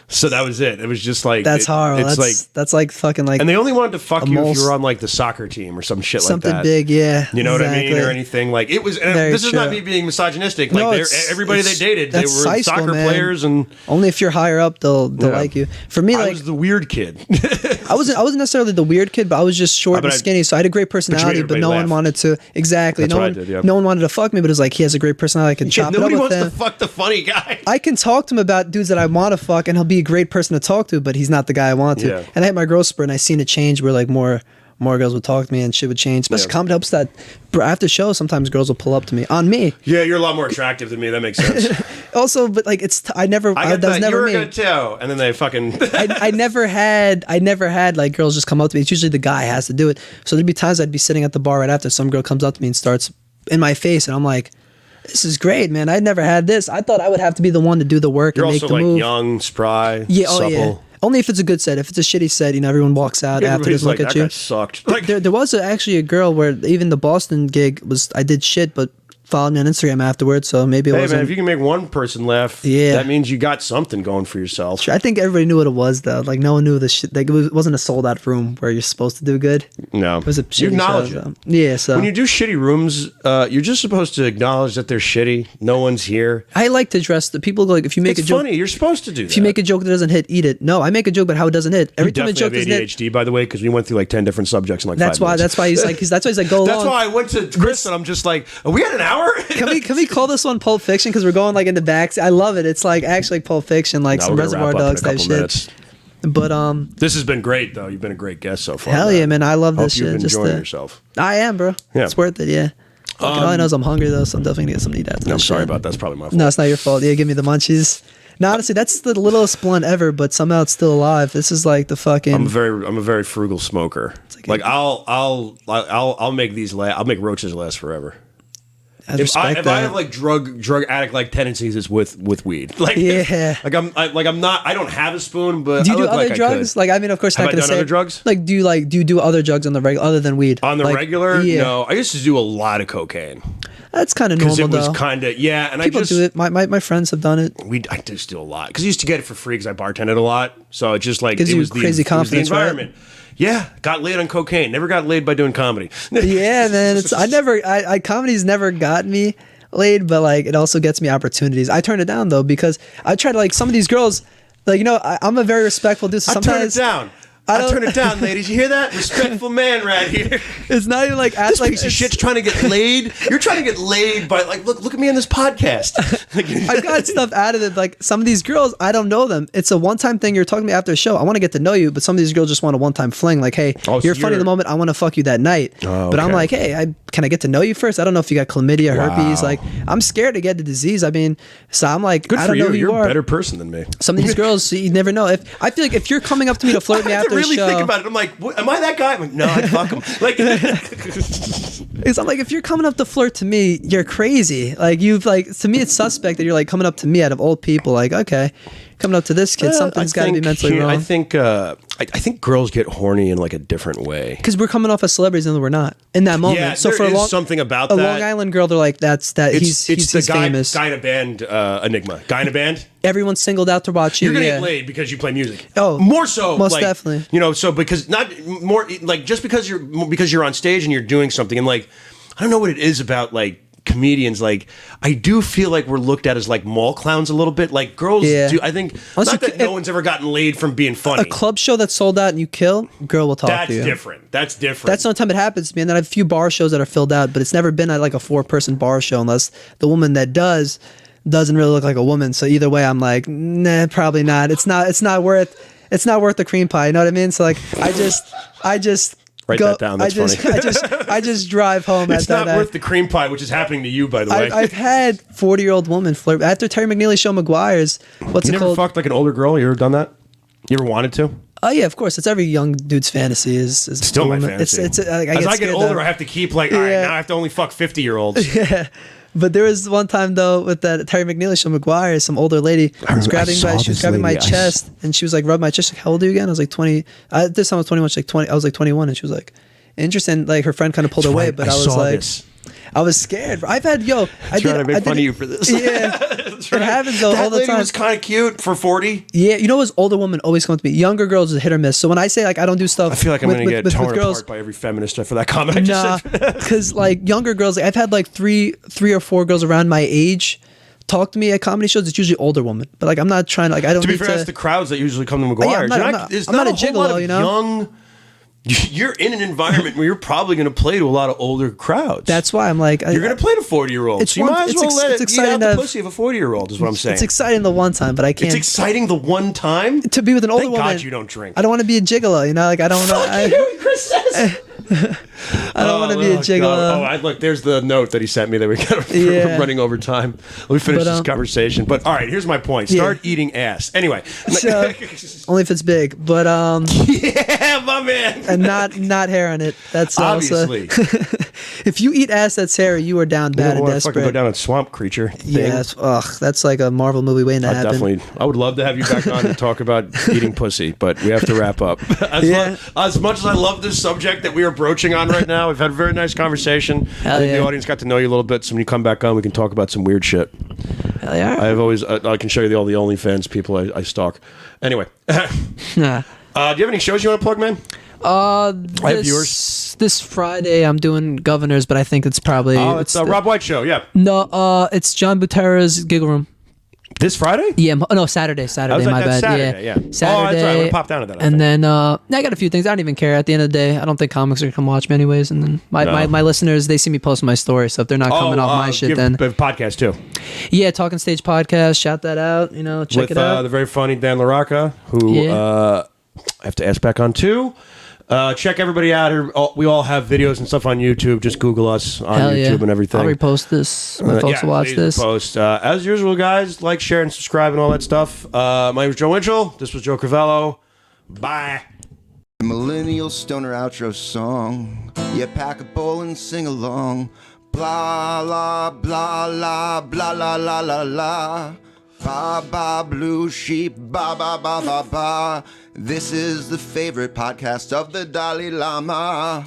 So that was it. It was just like that's horrible. That's like fucking like. And they only wanted to fuck you if you were on like the soccer team or some shit like that. Something big, yeah. You know what I mean, or anything like it was. And this is not me being misogynistic. Like no, everybody they dated, they were soccer players, and only if you're higher up, they'll like you. For me, like I was the weird kid. I wasn't necessarily the weird kid, but I was just short and skinny, so I had a great personality. But no one wanted to no one wanted to fuck me. But it was like he has a great personality. I can chop it up with him. Nobody wants to fuck the funny guy. I can talk to him about dudes that I want to fuck, and he'll be a great person to talk to, but he's not the guy I want to. Yeah. And I had my growth spurt, and I seen it change where like more girls would talk to me and shit would change. Especially comedy helps that. After shows, sometimes girls will pull up to me on me. Yeah, you're a lot more attractive than me. That makes sense. Also, but like it's that was never me. You're a good too, and then they fucking. I never had like girls just come up to me. It's usually the guy has to do it. So there'd be times I'd be sitting at the bar right after some girl comes up to me and starts in my face, and I'm like, this is great, man. I never had this. I thought I would have to be the one to do the work and make the move. You're also like young, spry, supple. Yeah. Only if it's a good set. If it's a shitty set, everyone walks out after to look at you. That sucked. There was actually a girl where even the Boston gig I did shit, but followed me on Instagram afterwards, so maybe it wasn't. Man, if you can make one person laugh, that means you got something going for yourself. I think everybody knew what it was, though. Like, no one knew the shit. Like, it wasn't a sold-out room where you're supposed to do good. No. It was a you acknowledge it. Yeah, so. When you do shitty rooms, you're just supposed to acknowledge that they're shitty. No one's here. I like to address the people. Like, if you make a joke. It's funny. You're supposed to do that. If you make a joke that doesn't hit, eat it. No, I make a joke about how it doesn't hit. Every time a joke doesn't hit. ADHD, by the way, because we went through like 10 different subjects in like 5 minutes. That's why he's like, go along. That's why I went to Chris and I'm just like, are we at an hour? Can we call this one Pulp Fiction? Because we're going like in the back. I love it. It's like actually Pulp Fiction, like some Reservoir Dogs type shit. But this has been great though. You've been a great guest so far. Hell yeah, man! I love this shit. Hope you've enjoyed yourself. I am, bro. Yeah, it's worth it. Yeah. All I know is I'm hungry though, so I'm definitely gonna get something to eat after. I'm sorry about that. That's probably my fault. No, it's not your fault. Yeah, give me the munchies. No, honestly, that's the littlest blunt ever, but somehow it's still alive. This is like the fucking. I'm a very frugal smoker. Like I'll make these I'll make roaches last forever. If I have like drug addict like tendencies, it's with weed. Like I'm not. I don't have a spoon, but do you do other drugs? Like I mean, of course, have I done other drugs? Like do you do other drugs on the regular other than weed? On the regular? Yeah. No, I used to do a lot of cocaine. That's kind of normal though. Because it was kind of and people do it. My friends have done it. I just do a lot because I used to get it for free because I bartended a lot. So it just like it was crazy confidence, the environment. Right? Yeah, got laid on cocaine. Never got laid by doing comedy. Yeah, man. Comedy's never got me laid, but like it also gets me opportunities. I turn it down though because I try to like some of these girls, like I'm a very respectful dude. So sometimes I turn it down, ladies. You hear that? Respectful man right here. It's not even like this piece of shit's trying to get laid. You're trying to get laid by like look at me on this podcast. I got stuff out of it. Like some of these girls, I don't know them. It's a one-time thing. You're talking to me after a show. I want to get to know you, but some of these girls just want a one-time fling. Like, hey, you're funny in the moment. I want to fuck you that night. Oh, but I'm like, hey, can I get to know you first? I don't know if you got chlamydia, herpes. Like, I'm scared to get the disease. I mean, so I'm like, good I don't for know who you. are. You're a better person than me. Some of these girls, you never know. I feel like if you're coming up to me to flirt me after a show, really think about it. I'm like, am I that guy? I'm like, no, I'd fuck him. Like, because I'm like, if you're coming up to flirt to me, you're crazy. Like to me, it's suspect that you're like coming up to me out of old people. Like, okay, coming up to this kid, something's got to be mentally wrong. I think girls get horny in like a different way because we're coming off as celebrities and we're not in that moment. Yeah, so for something about that. A Long Island girl, they're like, he's famous. Guy in a band, Enigma. Guy in a band. Everyone's singled out to watch you. You're gonna get laid because you play music. Oh, more so, most definitely. So because not more like just because you're on stage and you're doing something and like I don't know what it is about like comedians. Like I do feel like we're looked at as like mall clowns a little bit. Like girls do. I think no one's ever gotten laid from being funny. A club show that's sold out and you kill, girl will talk to you. That's different. That's the only time it happens to me. And then I have a few bar shows that are filled out, but it's never been at like a 4-person bar show unless the woman that doesn't really look like a woman. So either way, I'm like, nah, probably not. It's not worth the cream pie. You know what I mean? So like, I just write that down. That's funny. I just drive home. It's not worth the cream pie, which is happening to you, by the way. I've had 40-year-old women flirt after Terry McNeally's show. McGuire's. What's it called? You never fucked like an older girl? You ever done that? You ever wanted to? Oh yeah, of course. It's every young dude's fantasy. Is still my fantasy. As I get older, I have to keep like, all right, now I have to only fuck 50-year-olds. Yeah. But there was one time though with that Terry McNeely show, McGuire, some older lady was grabbing my chest, and she was like, rub my chest. Like, how old are you again? I was like 20. This time I was 21. She's like 20. I was like 21, and she was like, interesting. Like her friend kind of pulled her away, but I was like, I was scared. I've had I trying to make fun of you for this. Yeah, it happens though all the time. That lady was kind of cute for 40. Yeah, you know, as older women always come to me. Younger girls is hit or miss. So when I say like I don't do stuff, I feel like I'm going to get torn apart by every feminist for that comment. Nah, because like younger girls, like, I've had like three or four girls around my age talk to me at comedy shows. It's usually older women, but like I'm not trying to like I don't. To be fair, that's the crowds that usually come to McGuire. I'm not a gigolo, you know. Young. You're in an environment where you're probably going to play to a lot of older crowds. That's why I'm like... You're going to play to 40-year-olds. So you might as well let it eat out the pussy of a 40-year-old is what I'm saying. It's exciting the one time, but I can't... It's exciting the one time? To be with an older woman... Thank God you don't drink. I don't want to be a gigolo, you know? Like, I don't want to... Fuck you, Chris says. I don't want to be a gigolo. Look, there's the note that he sent me that we got running over time. Let me finish this conversation. But all right, here's my point. Start eating ass. Anyway. So, only if it's big, but yeah, my man. And not hair on it. That's obviously. If you eat ass that's hairy, you are down bad and desperate. Fucking go down a swamp creature thing. Yeah, that's like a Marvel movie waiting to happen. Definitely. I would love to have you back on and talk about eating pussy, but we have to wrap up. As much as I love this subject that we are broaching on right now, we've had a very nice conversation. I think the audience got to know you a little bit, so when you come back on, we can talk about some weird shit. Hell yeah. I can show you all the OnlyFans people I stalk. Anyway. Do you have any shows you want to plug, man? I have yours. This Friday I'm doing Governors, but I think it's probably... Oh, it's a Rob White show, yeah. No, it's John Butera's Giggle Room. This Friday? Yeah, no, Saturday, my bad. Saturday, yeah. Saturday. Oh, that's right. I'm going to pop down to that. And then I got a few things. I don't even care. At the end of the day, I don't think comics are going to come watch me anyways. And then my listeners, they see me post my story. So if they're not coming off my shit, then... podcast too. Yeah, Talking Stage Podcast. Shout that out. You know, check it out. With the very funny Dan LaRocca, who I have to ask back on too. Check everybody out here. We all have videos and stuff on YouTube. Just Google us on YouTube and everything. I'll repost this when folks watch this. Post. As usual, guys, like, share, and subscribe and all that stuff. My name is Joe Winchell. This was Joe Crovella. Bye. Millennial Stoner outro song. Yeah, pack a bowl and sing along. Blah, la, blah, la, blah, la, la, la, la. Ba, ba, blue sheep, ba, ba, ba, ba, ba. This is the favorite podcast of the Dalai Lama.